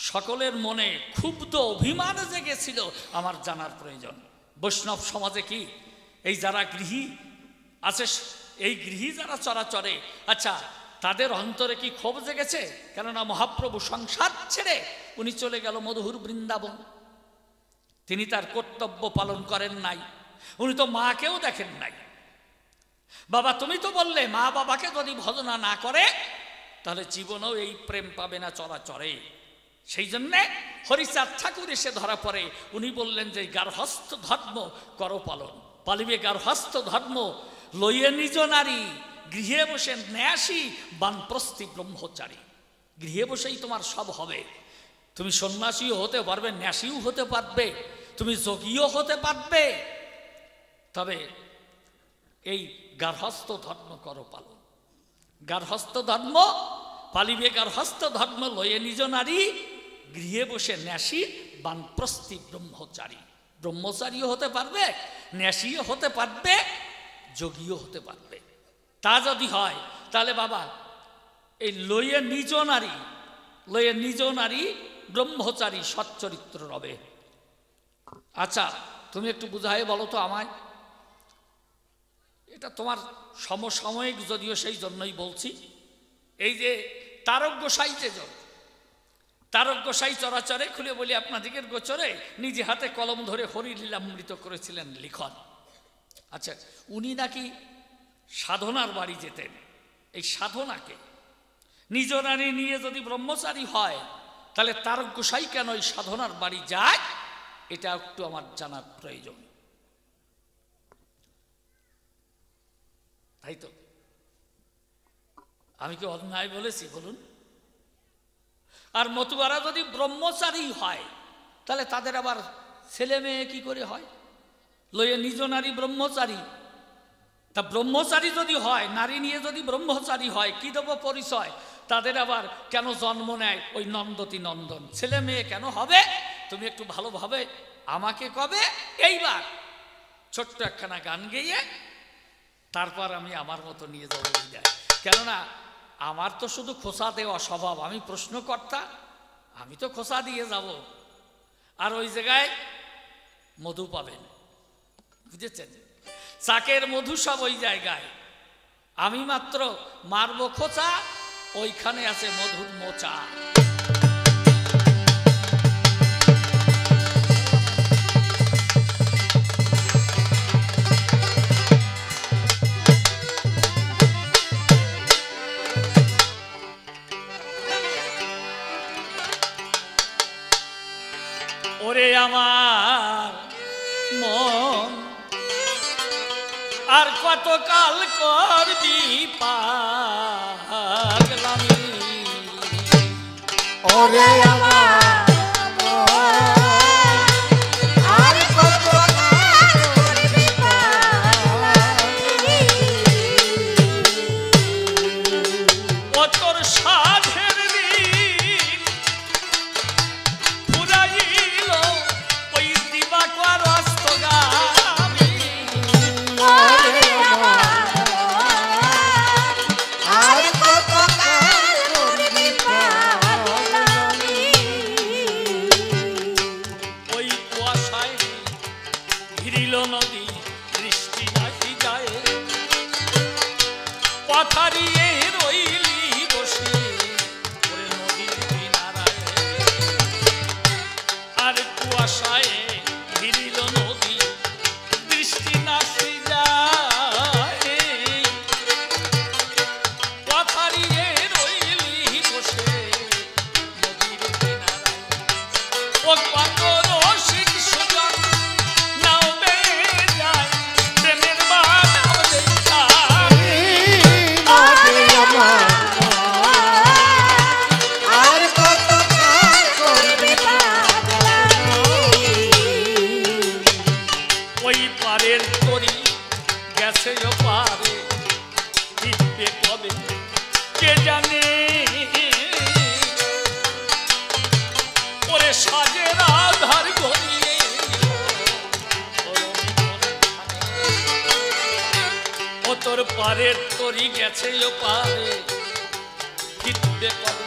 সকলের মনে ক্ষুব্ধ অভিমান জেগেছিল আমার জানার প্রয়োজন। বৈষ্ণব সমাজে কি এই যারা গৃহী আছে, এই গৃহী যারা চরাচরে, আচ্ছা তাদের অন্তরে কি ক্ষোভ জেগেছে? কেননা মহাপ্রভু সংসার ছেড়ে উনি চলে গেল মধুর বৃন্দাবন। তিনি তার কর্তব্য পালন করেন নাই, উনি তো মাকেও দেখেন নাই। বাবা তুমি তো বললে মা বাবাকে যদি ভজনা না করে তাহলে জীবনেও এই প্রেম পাবে না চরাচরে। সেই জন্যে হরিচাঁদ ঠাকুর এসে ধরা পড়ে, উনি বললেন যে গার্হস্থ ধর্ম করো পালন, পালিবে গার্হস্থ ধর্ম, লইয়ে নিজ নারী, গৃহে বসে ন্যাসী বানপ্রস্থি ব্রহ্মচারী। গৃহে বসেই তোমার সব হবে, তুমি সন্ন্যাসীও হতে পারবে, ন্যাসীও হতে পারবে, তুমি যোগীও হতে পারবে, তবে এই গার্হস্থ ধর্ম করো পালন। গার্হস্থ ধর্ম পালিবে, গার্হস্থ ধর্ম লয়ে নিজ নারী, গৃহে বসে ন্যাসী বানপ্রস্থি ব্রহ্মচারী। ব্রহ্মচারীও হতে পারবে, ন্যাসীও হতে পারবে, যোগীও হতে পারবে। তা যদি হয় তাহলে বাবা এই লয়ে নিজ নারী, লয়ে নিজ নারী ব্রহ্মচারী সচ্চরিত্র রবে। আচ্ছা তুমি একটু বুঝাই বলো তো আমায়, এটা তোমার সমসাময়িক যদিও, সেই জন্যই বলছি। এই যে তারক গোসাই যে জন, তারক গোসাই চরাচরে খুলে বলি আপনাদিকের গোচরে নিজে হাতে কলম ধরে হরিলীলামৃত করেছিলেন লিখন। আচ্ছা উনি নাকি সাধনার বাড়ি যেতেন। এই সাধনাকে নিজ নারী নিয়ে যদি ব্রহ্মচারী হয় তাহলে তারক গোসাই কেন এই সাধনার বাড়ি যায়, এটা একটু আমার জানার প্রয়োজন। তাই তো আমি কি অন্যায় বলেছি বলুন? আর মতুয়ারা যদি ব্রহ্মচারী হয় তাহলে তাদের আবার ছেলে মেয়ে কি করে হয়? লয়ে নিজ নারী ব্রহ্মচারী, তা ব্রহ্মচারী যদি হয়, নারী নিয়ে যদি ব্রহ্মচারী হয়, কি দেব পরিচয়? তাদের আবার কেন জন্ম নেয় ওই নন্দতী নন্দন? ছেলে মেয়ে কেন হবে? তুমি একটু ভালোভাবে আমাকে কবে। এইবার ছোট্ট একখানা গান গেয়ে তারপর আমি আমার মতো নিয়ে যাবো বিদায়। কেননা আমার তো শুধু খোসা দেওয়া স্বভাব, আমি প্রশ্নকর্তা, আমি তো খোসা দিয়ে যাব। আর ওই জায়গায় মধু পাবেন, বুঝেছেন? চাকের মধু সব ওই জায়গায়, আমি মাত্র মারব খোঁচা, ওইখানে আছে মধুর মোচা। ওরে আমার মন আর কতকাল করবি পাগলামি, ওরে আমার আর কতকাল করবি পাগলামি। ও তোর সাধের দিন ফুরাইল ওই দিবাকর অস্তগামী। ওরে আমার আর কতকাল করবি পাগলামি। ওই কুয়াশায় ঘিরিল নদী, বৃষ্টি নাহি যায়, পথারিয়ে রইলি বসে ওরে নদীর কিনারায়। আর কুয়াশায় ঘিরিল নদী, বৃষ্টি নাহি যায়, পথারিয়ে রইলি বসে নদীর কিনারায়। ও কত রসিক সুজন নাও বেয়ে যায়, প্রেমের বানাও দেখা। ওরে আমার আর কতকাল করবি পাগলামি। ওই পারের তরি গেছে ও পারে, ফিরবে কবে কে জানে। ওরে সাজের আধার গড়িয়ে ও তোর পারের তরি গেছে ও পারে, ফিরবে কবে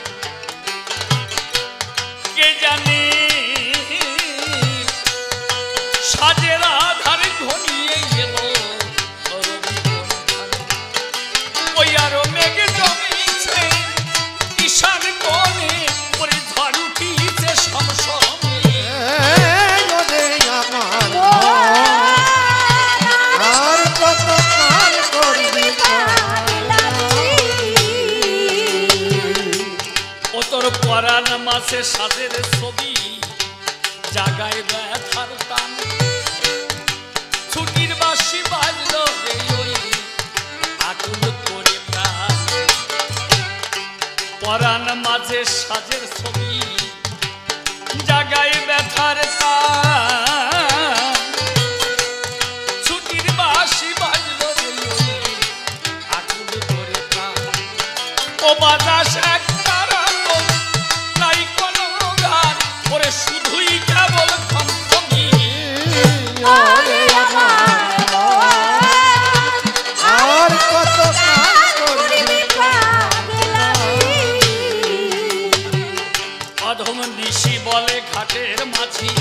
কে জানে। সাজের আধার ঘনিয়ে গেল ওই আরো মেঘে জমেছে ঈশান কোণে, ওরে ঝড় উঠিছে সমসমে। ওরে আমার আর কতকাল করবি পাগলামি। ও তোর পরাণ মাসে সাজের ছবি, জাগায় ব্যথার টান, ছুটির বাঁশি বাজলো রে ওই আকুল করে প্রাণ। পরাণ মাঝে সাজের ছবি, জাগায় ব্যথার টান, ছুটির বাঁশি বাজলো রে ওই আকুল করে প্রাণ। ও বাতাস একটা রাত নাই কোনো গান, ওরে শুধুই কেবল থমথমি। ওরে আমার আর কতকাল করবি পাগলামি। অধম নিশি বলে ঘাটের মাঝি,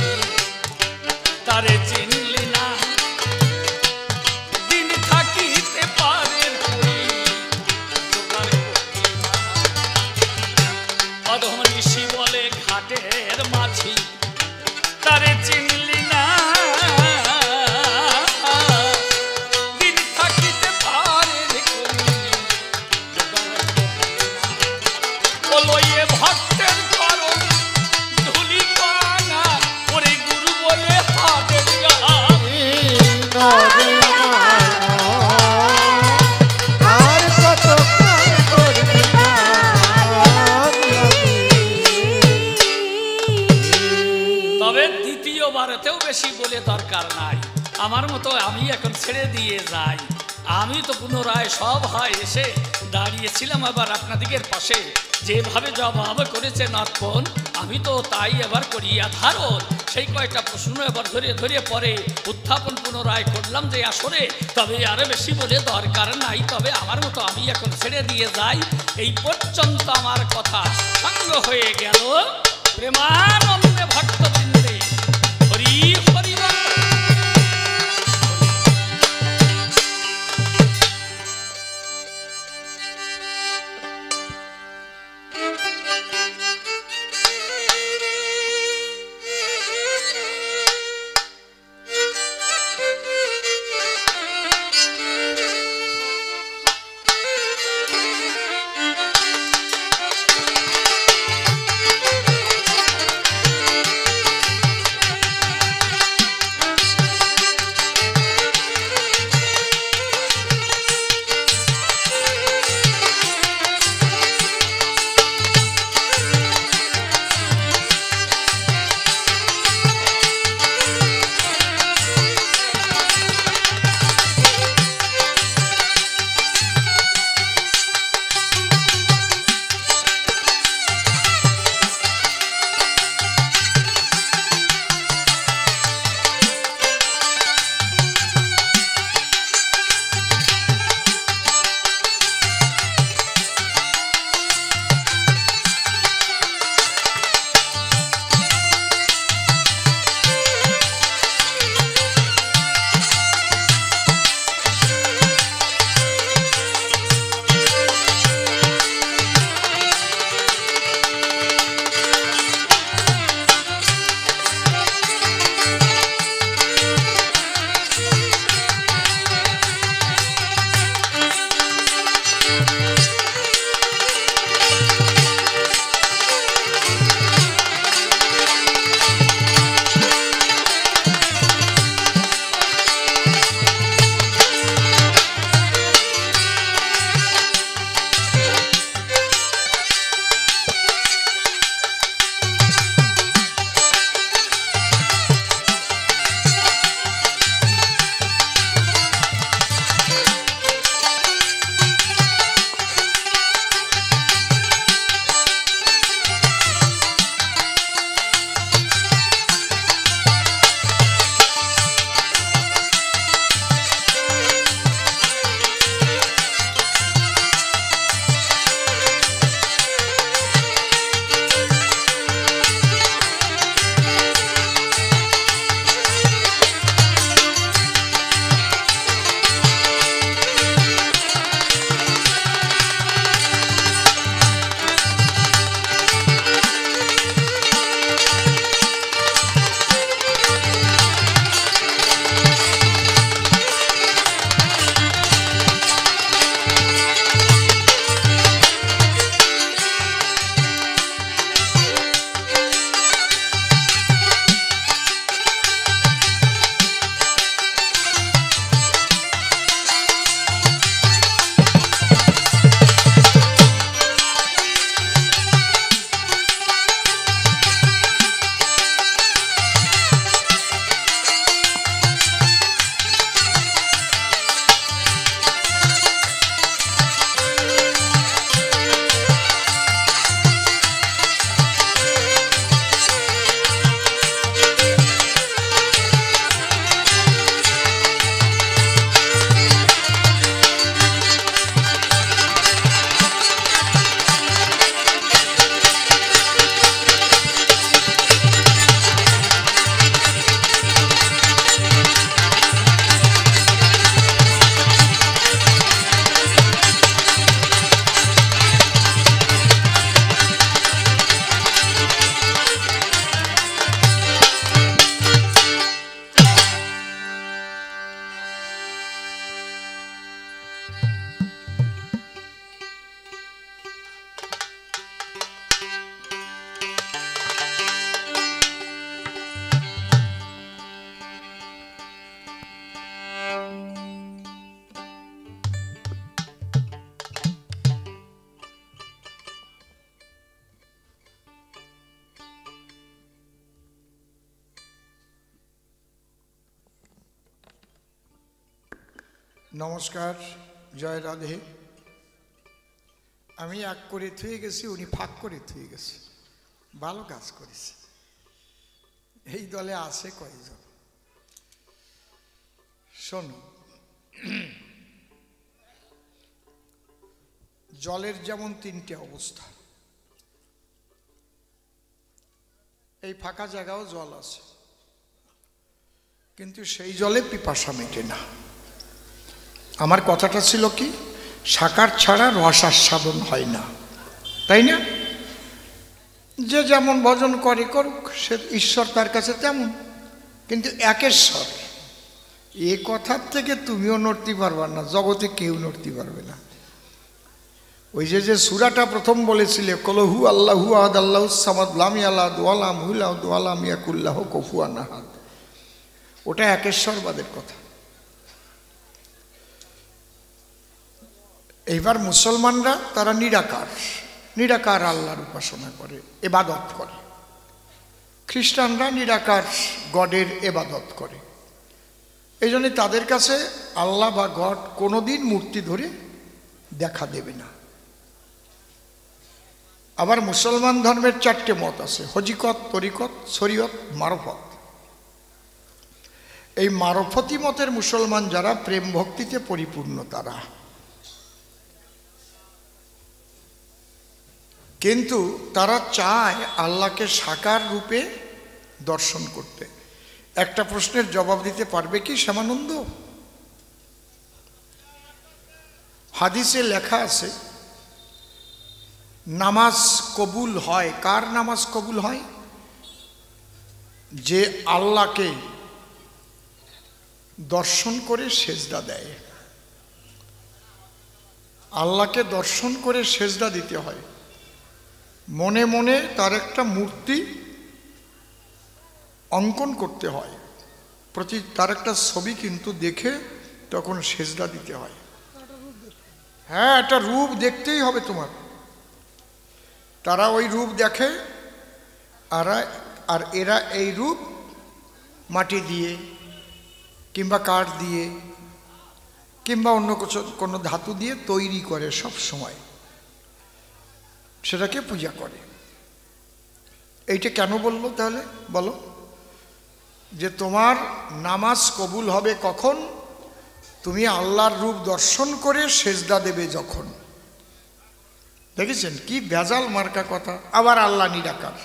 তারে চিনলি না, দিন থাকিতে পারে অধম নিশি বলে ঘাটের মাঝি, তারে চিনলি না, দিন থাকিতে পারে ও লইয়ে ভক্তের করণ ধুলি পানা, ওরে গুরু বলে হাতের গান। ওরে আমার আর কতকাল করবি পাগলামি। তবে দ্বিতীয়বারেতেও বেশি বলে দরকার নাই, আমার মতো আমি এখন ছেড়ে দিয়ে যাই। আমি তো পুনরায় সব হয় এসে দাঁড়িয়েছিলাম আবার আপনাদিগের পাশে, যেভাবে জবাব করেছে নৎপন আমি তো তাই এবার করিয়া ধারণ। সেই কয়টা প্রশ্ন এবার ধরে ধরে পরে উত্থাপন পুনরায় করলাম যে আসরে, তবে আরো বেশি বলে দরকার নাই, তবে আমার মতো আমি এখন ছেড়ে দিয়ে যাই। এই পর্যন্ত আমার কথা সাঙ্গ হয়ে গেল প্রেমানন্দে ভক্তবৃন্দে। হরি হরি বল। নমস্কার, জয় রাধে। আমি এক করে থুয়ে গেছি, উনি ফাঁক করে থুয়ে গেছে। ভালো কাজ করেছে। এই দলে আছে কয়জন? শোনো, জলের যেমন তিনটে অবস্থা, এই ফাঁকা জায়গাও জল আছে, কিন্তু সেই জলে পিপাসা মেটে না। আমার কথাটা ছিল কি, সাকার ছাড়া রস আস্বাদন হয় না, তাই না? যে যেমন ভজন করে করুক, সে ঈশ্বর তার কাছে তেমন, কিন্তু একেশ্বর। এ কথার থেকে তুমিও নড়তে পারবে না, জগতে কেউ নড়তে পারবে না। ওই যে সূরাটা প্রথম বলেছিলে, কলহু আল্লাহু আহাদ আল্লাহু সামাদ লাম ইয়ালাদ ওয়া লাম ইউলাদ ওয়া লাম ইয়াকুল লাহু কুফুয়ান আহাদ, ওটা একেশ্বরবাদের কথা। এইবার মুসলমানরা তারা নিরাকার, নিরাকার আল্লাহর উপাসনা করে, ইবাদত করে। খ্রিস্টানরা নিরাকার গডের ইবাদত করে। এই জন্য তাদের কাছে আল্লাহ বা গড কোনোদিন মূর্তি ধরে দেখা দেবে না। আবার মুসলমান ধর্মের চারটে মত আছে, হজিকত, তরিকত, শরীয়ত, মারফত। এই মারফতি মতের মুসলমান যারা, প্রেম ভক্তিতে পরিপূর্ণ তারা, কিন্তু তারা চায় আল্লাহকে সাকার রূপে দর্শন করতে। একটা প্রশ্নের জবাব দিতে পারবে কি শ্যামানন্দ? হাদিসে লেখা আছে নামাজ কবুল হয়। কার নামাজ কবুল হয়? যে আল্লাহকে দর্শন করে সেজদা দেয়। আল্লাহকে দর্শন করে সেজদা দিতে হয়, মনে মনে তার একটা মূর্তি অঙ্কন করতে হয়, তার একটা ছবি কিন্তু দেখে তখন সেজদা দিতে হয়। হ্যাঁ, একটা রূপ দেখতেই হবে তোমার। তারা ওই রূপ দেখে, আর এরা এই রূপ মাটি দিয়ে কিংবা কাঠ দিয়ে কিংবা অন্য কোনো ধাতু দিয়ে তৈরি করে, সব সময় সেটাকে পূজা করে। এইটা কেন বললো তাহলে বলো? যে তোমার নামাজ কবুল হবে কখন? তুমি আল্লাহর রূপ দর্শন করে সেজদা দেবে যখন। দেখেছেন কি ভেজাল মার্কা কথা? আবার আল্লাহ নিরাকার,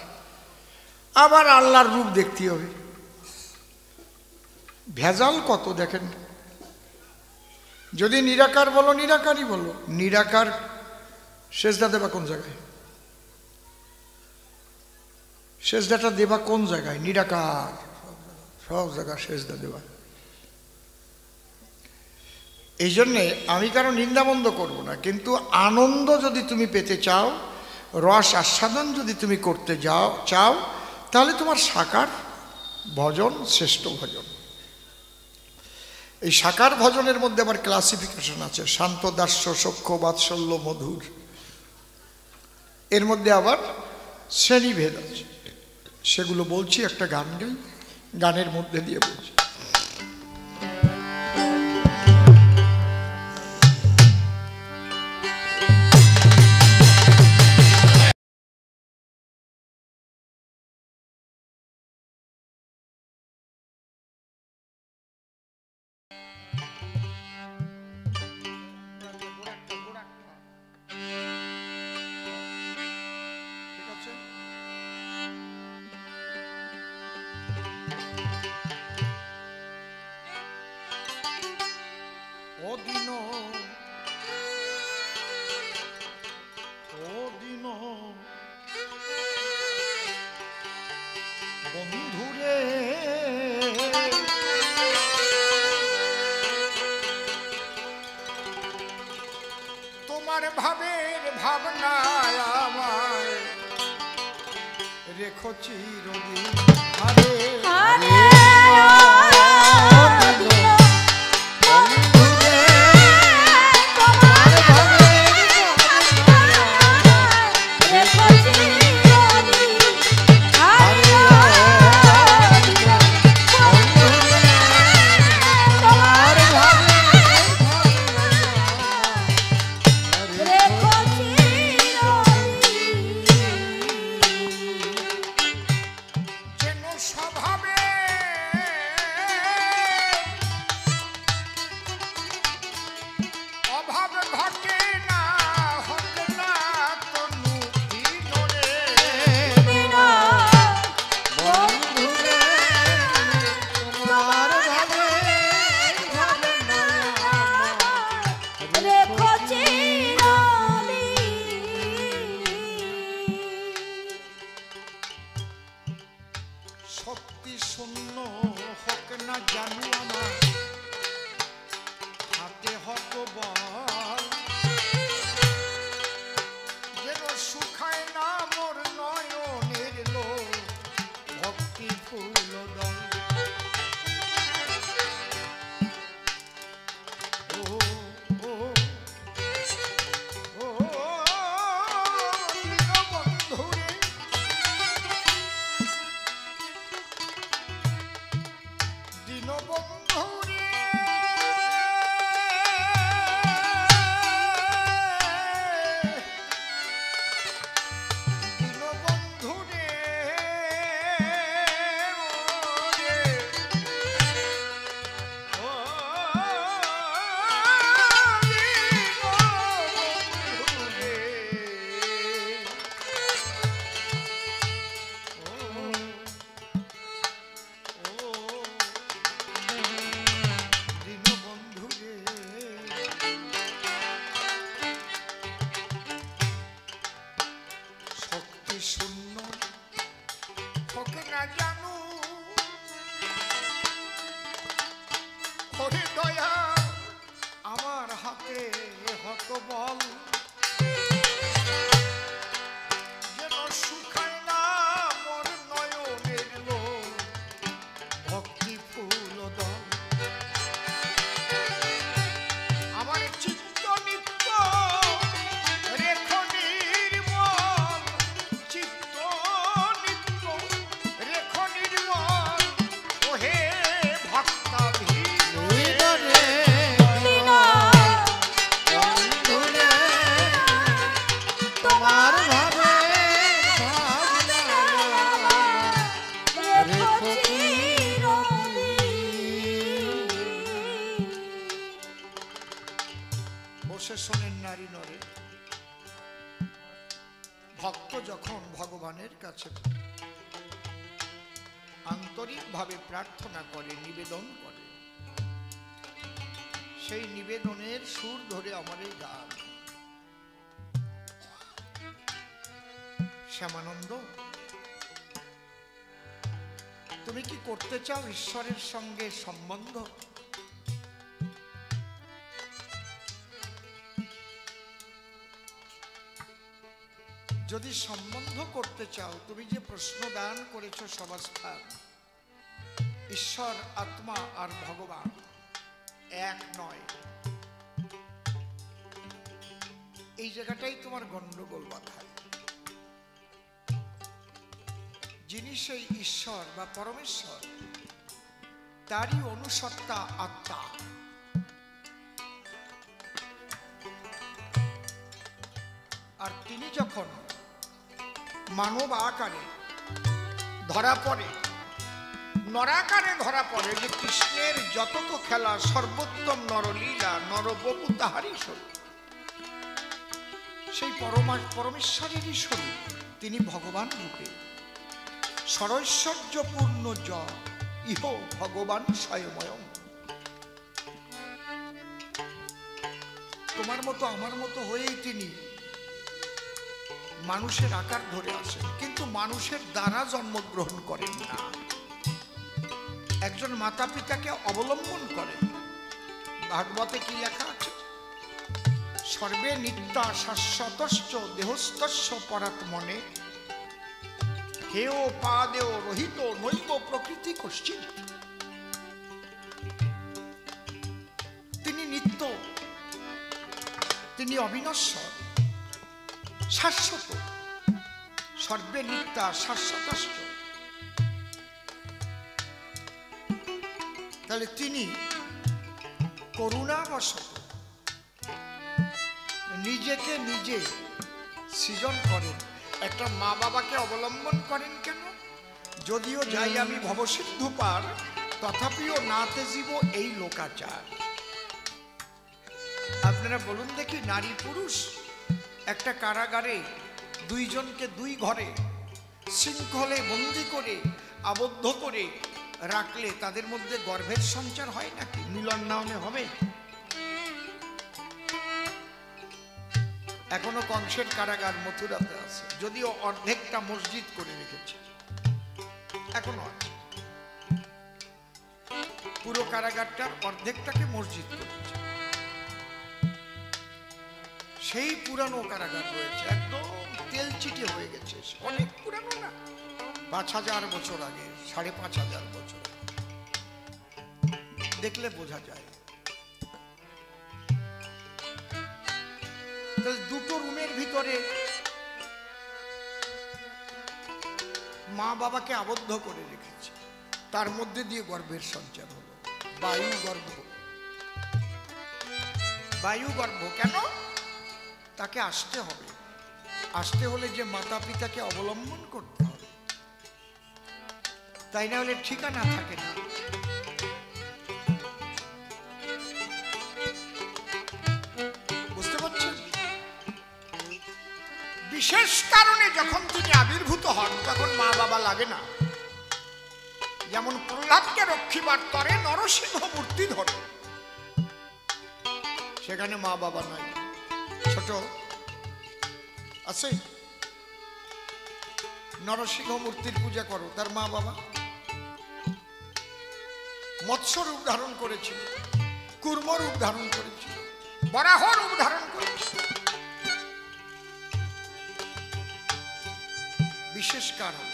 আবার আল্লাহর রূপ দেখতে হবে। ভেজাল কত দেখেন। যদি নিরাকার বলো, নিরাকারই বলো। নিরাকার সেজদা দেবা কোন জায়গায়? সেজদাটা দেবা কোন জায়গায়? নিরাকার, সব জায়গায় সেজদা দেবা। এই জন্যে আমি কারো নিন্দাবন্ধ করব না, কিন্তু আনন্দ যদি তুমি পেতে চাও, রস আস্বাদন যদি তুমি করতে চাও, তাহলে তোমার সাকার ভজন শ্রেষ্ঠ ভজন। এই সাকার ভজনের মধ্যে আবার ক্লাসিফিকেশন আছে, শান্ত, দাস্য, সখ্য, বাৎসল্য, মধুর। এর মধ্যে আবার শ্রেণীভেদ আছে, সেগুলো বলছি। একটা গান গাই, গানের মধ্যে দিয়ে বলছি। বন্ধুরে তোমার ভাবের ভাবনায় আমায় রেখো চিরদিন। আরে রেখো স্বভাবে অভাব ঘটে না, হতে না তনু দিনরে। বিনা বন্ধুরে তোমার ভাবে ভাবে না রেখো চিরদিন। শক্তি শূন্য হোক না জানু আমার হাতে হত বল, যেন শুকায় না মোর নয়নের লো ভক্তি ফুল দল। ও ও ও দীনবন্ধুরে, দীনবন্ধুরে দীনবন্ধুরে ও দীনবন্ধুরে দীনবন্ধুরে শক্তি শূন্য হোক না জানু ওরে দয়া আমার হাতে হত বল, যেন শুকায় না মোর নয়নের লো ভক্তি ফুল দল। আমার চিত্ত নিত্য রেখো নির্মল, চিত্ত নিত্য রেখো নির্মল, ওহে ভক্তা ভিড়রে। বিনা বন্ধুরে তোমার ভাবে ভাবে না রেখো চিরদিন। বসে শোনেন নারী নরে, ভক্ত যখন ভগবানের কাছে আন্তরিকভাবে প্রার্থনা করে, নিবেদন করে, সেই নিবেদনের সুর ধরে আমার এই গান। শ্যামানন্দ, তুমি কি করতে চাও ঈশ্বরের সঙ্গে সম্বন্ধ? যদি সম্বন্ধ করতে চাও, তুমি যে প্রশ্ন দান করেছ সবাস্থান, ঈশ্বর আত্মা আর ভগবান এক নয়, এই জায়গাটাই তোমার গন্ডগোল বাধায়। যিনি সেই ঈশ্বর বা পরমেশ্বর, তারই অনুসত্তা আত্মা। আর তিনি যখন মানব আকারে ধরা পড়ে, নরাকারে ধরা পড়ে, যে কৃষ্ণের যত তো খেলা, সর্বোত্তম নরলীলা, নরবপু তাহারই শরীর, সেই পরমেশ্বরেরই শরীর, তিনি ভগবান রূপে সরৈশ্বর্যপূর্ণ জ ইহ ভগবান স্বয়ময়ম। তোমার মতো আমার মতো হয়েই তিনি মানুষের আকার ধরে আসেন, কিন্তু মানুষের দ্বারা জন্মগ্রহণ করেন না, একজন মাতা পিতাকে অবলম্বন করেন। ভাগবতে কি লেখা আছে? সর্বে নিত্যা শাশ্বতশ্চ দেহস্তস্য পরাত্মনে হেয় পাদেও রহিত নৈব প্রকৃতি কশ্চিৎ। তিনি নিত্য, তিনি অবিনশ্বর, শাশ্বত, সর্বে নিত্যা শাশ্বতশ্চ। তাহলে তিনি করুণাবশত নিজেকে নিজে সৃজন করেন। একটা মা বাবাকে অবলম্বন করেন কেন? যদিও যাই আমি ভবসিন্ধু পার, তথাপিও না তেজিব এই লোকাচার। আপনারা বলুন দেখি, নারী পুরুষ একটা কারাগারে দুইজনকে দুই ঘরে শৃঙ্খলে বন্দি করে আবদ্ধ করে রাখলে তাদের মধ্যে গর্ভের সঞ্চার হয় নাকি? মিলন না হলে হবে? এখনো কংসের কারাগার মথুরাতে আছে, যদিও অর্ধেকটা মসজিদ করে রেখেছে, এখনো আছে। পুরো কারাগারটার অর্ধেকটাকে মসজিদ করেছে। সেই পুরানো কারাগার রয়েছে, একদম তেলচিটে হয়ে গেছে, অনেক পুরানো না, ৫,০০০ বছর আগে, ৫,৫০০ বছর। দেখলে বোঝা যায়। দুটো রুমের ভিতরে মা বাবাকে আবদ্ধ করে রেখেছে, তার মধ্যে দিয়ে গর্ভের সঞ্চার হলো, বায়ু গর্ভ। বায়ু গর্ভ কেন? তাকে আসতে হবে, আসতে হলে যে মাতা পিতাকে অবলম্বন করতে হবে, তাই না হলে ঠিকানা থাকে না। বুঝতে পারছেন? বিশেষ কারণে যখন তিনি আবির্ভূত হন তখন মা বাবা লাগে না। যেমন প্রহ্লাদকে রক্ষিবার তরে নরসিংহ মূর্তি ধরে, সেখানে মা বাবা নাই, ছোট আছে। নরসিংহ মূর্তির পূজা করো, তার মা বাবা। মৎস্য রূপ ধারণ করেছিল, কুর্ম রূপ ধারণ করেছিল, বরাহ রূপ ধারণ করেছিল। বিশেষ কারণ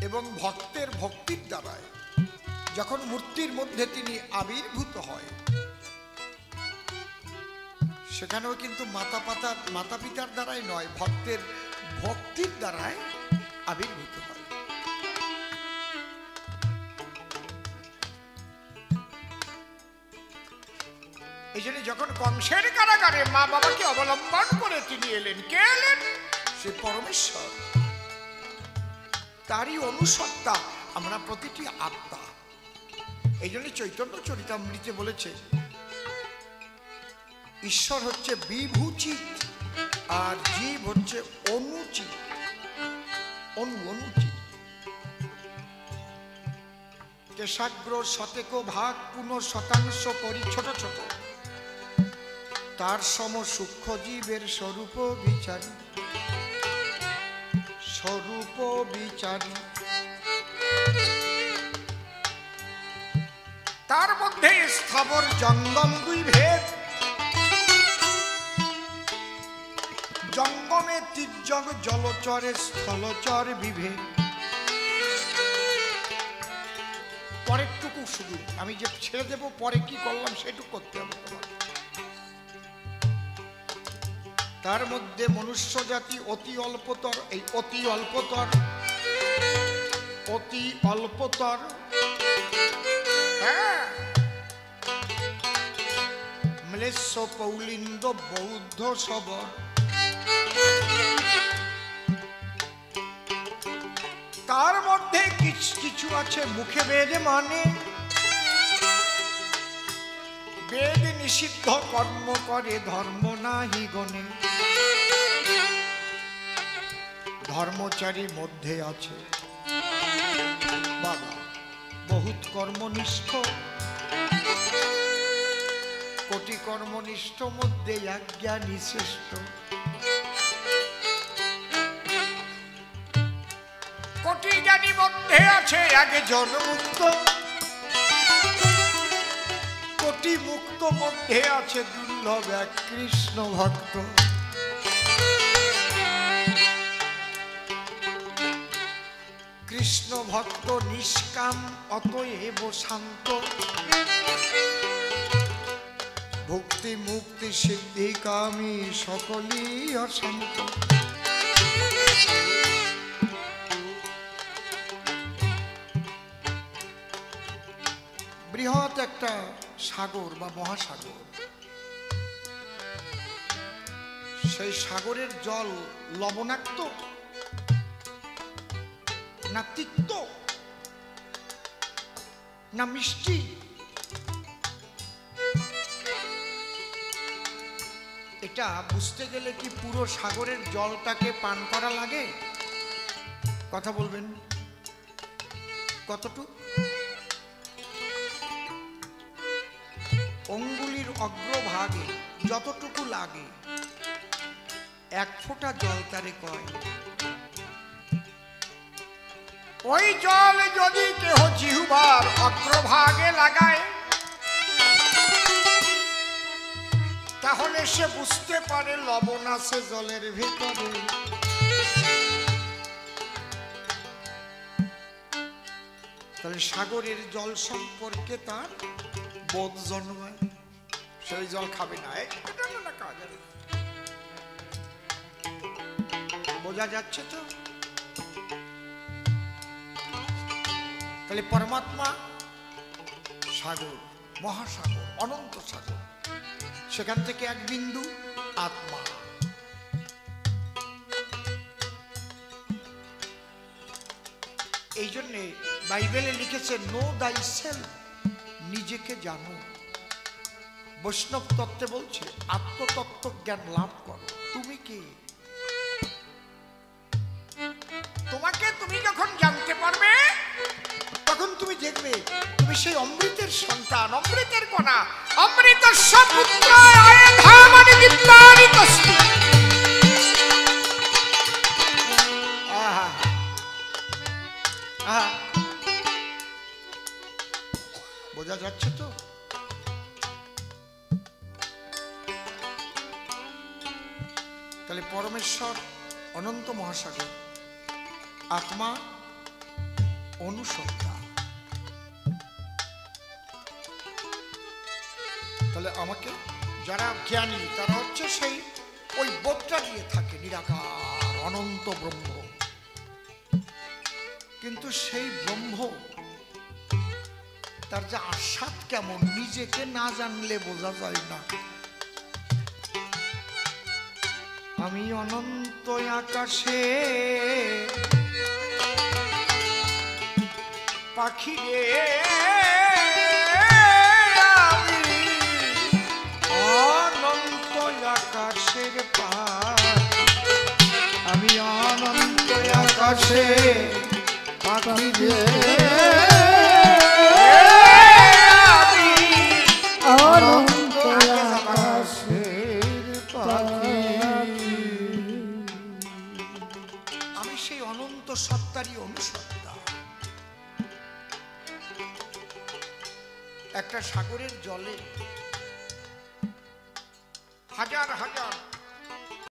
এবং ভক্তের ভক্তির দ্বারায় যখন মূর্তির মধ্যে তিনি আবির্ভূত হয়, সেখানেও কিন্তু মাতা পিতার দ্বারাই নয়, ভক্তের ভক্তির দ্বারাই আবির্ভূত হয়। এই জন্য যখন কংসের কারাগারে মা বাবাকে অবলম্বন করে তিনি এলেন, কে এলেন? সে পরমেশ্বর, তারই অনুসত্তা আমরা প্রতিটি আত্মা। এই জন্য চৈতন্য চরিতামৃতে বলেছে, ঈশ্বর হচ্ছে বিভূচিত আর জীব হচ্ছে অনুচিত, অনুচিত। কেশাগ্র শতেক ভাগ পুনঃ শতাংশ করি ছোট ছোট, তার সম সূক্ষ্ম জীবের স্বরূপ বিচারী, স্বরূপ বিচারী। তার মধ্যে স্থাবর জঙ্গম দুই ভেদ, জঙ্গমে তির্যক জলচরে স্থলচর বিভেদ। পরেরটুকু শুধু আমি যে ছেড়ে দেব, পরে কি করলাম সেটুকু করতে হবে তোমার। তার মধ্যে মনুষ্য জাতি অতি অল্পতর, এই অতি অল্পতর, অতি অল্পতর, হ্যাঁ, ম্লেচ্ছ পৌলিন্দ বৌদ্ধ সবর। তার মধ্যে কিছু আছে মুখে বেদ মানে, বেদ নিষিদ্ধ কর্ম করে ধর্ম নাহি গণে। ধর্মচারী মধ্যে আছে বাবা বহুত কর্মনিষ্ঠ, কোটি কর্মনিষ্ঠ মধ্যে অজ্ঞানী শ্রেষ্ঠ। কোটি জ্ঞানী মধ্যে আছে একজন মুক্ত, কোটি মুক্ত মধ্যে আছে দুর্লভ এক কৃষ্ণ ভক্ত। কৃষ্ণ ভক্ত নিষ্কাম অতএব শান্ত, ভক্তি মুক্তি সিদ্ধি কামী সকলই অশান্ত। বৃহৎ একটা সাগর বা মহাসাগর, সেই সাগরের জল লবণাক্ত, না তিক্ত, না মিষ্টি, এটা বুঝতে গেলে কি পুরো সাগরের জলটাকে পান করা লাগে? কথা বলবেন, কতটুকু? অঙ্গুলির অগ্রভাগে যতটুকু লাগে, এক ফোঁটা জল তারে কয়। ওই জল যদি কেহ জিহ্বার অগ্রভাগে লাগায়, তাহলে সে বুঝতে পারে লবণ আছে জলের ভিতরে। তাহলে সাগরের জল সম্পর্কে তার বোধ জন্মায়, সেই জল খাবে না। বোঝা যাচ্ছে তো? তাহলে পরমাত্মা সাগর, মহাসাগর, অনন্ত সাগর, সেখান থেকে এক বিন্দু আত্মা। এই জন্যে বাইবেলে লিখেছে নো দাই সেলফ, নিজেকে জানো। বৈষ্ণব তত্ত্বে বলছে আত্মতত্ত্ব জ্ঞান লাভ করো। তুমি কে? তোমাকে তুমি যখন জানতে পারবে, তখন তুমি দেখবে তুমি সেই অমৃতের সন্তান, অমৃতের কণা, অমৃতস্য পুত্র আয়ধামনি দীপ্তানিতস্তি। আহা আহা, বোঝা যাচ্ছে তো? তাহলে পরমেশ্বর অনন্ত মহাসাগর, আত্মা অনুসত্তা। তাহলে আমাকে যারা জ্ঞানী তারা হচ্ছে সেই ওই বোধটা নিয়ে থাকে, নিরাকার অনন্ত ব্রহ্ম। কিন্তু সেই ব্রহ্ম তার যে আস্বাদ কেমন, নিজেকে না জানলে বোঝা যায় না। আমি অনন্ত আকাশে পাখি রে, আমি অনন্ত আকাশের পাখি, আমি অনন্ত আকাশে পাখি রে, আমি অনন্ত আকাশের পাখি। আমি সেই অনন্ত সত্তারই অনুসত্তা। একটা সাগরের জলে হাজার হাজার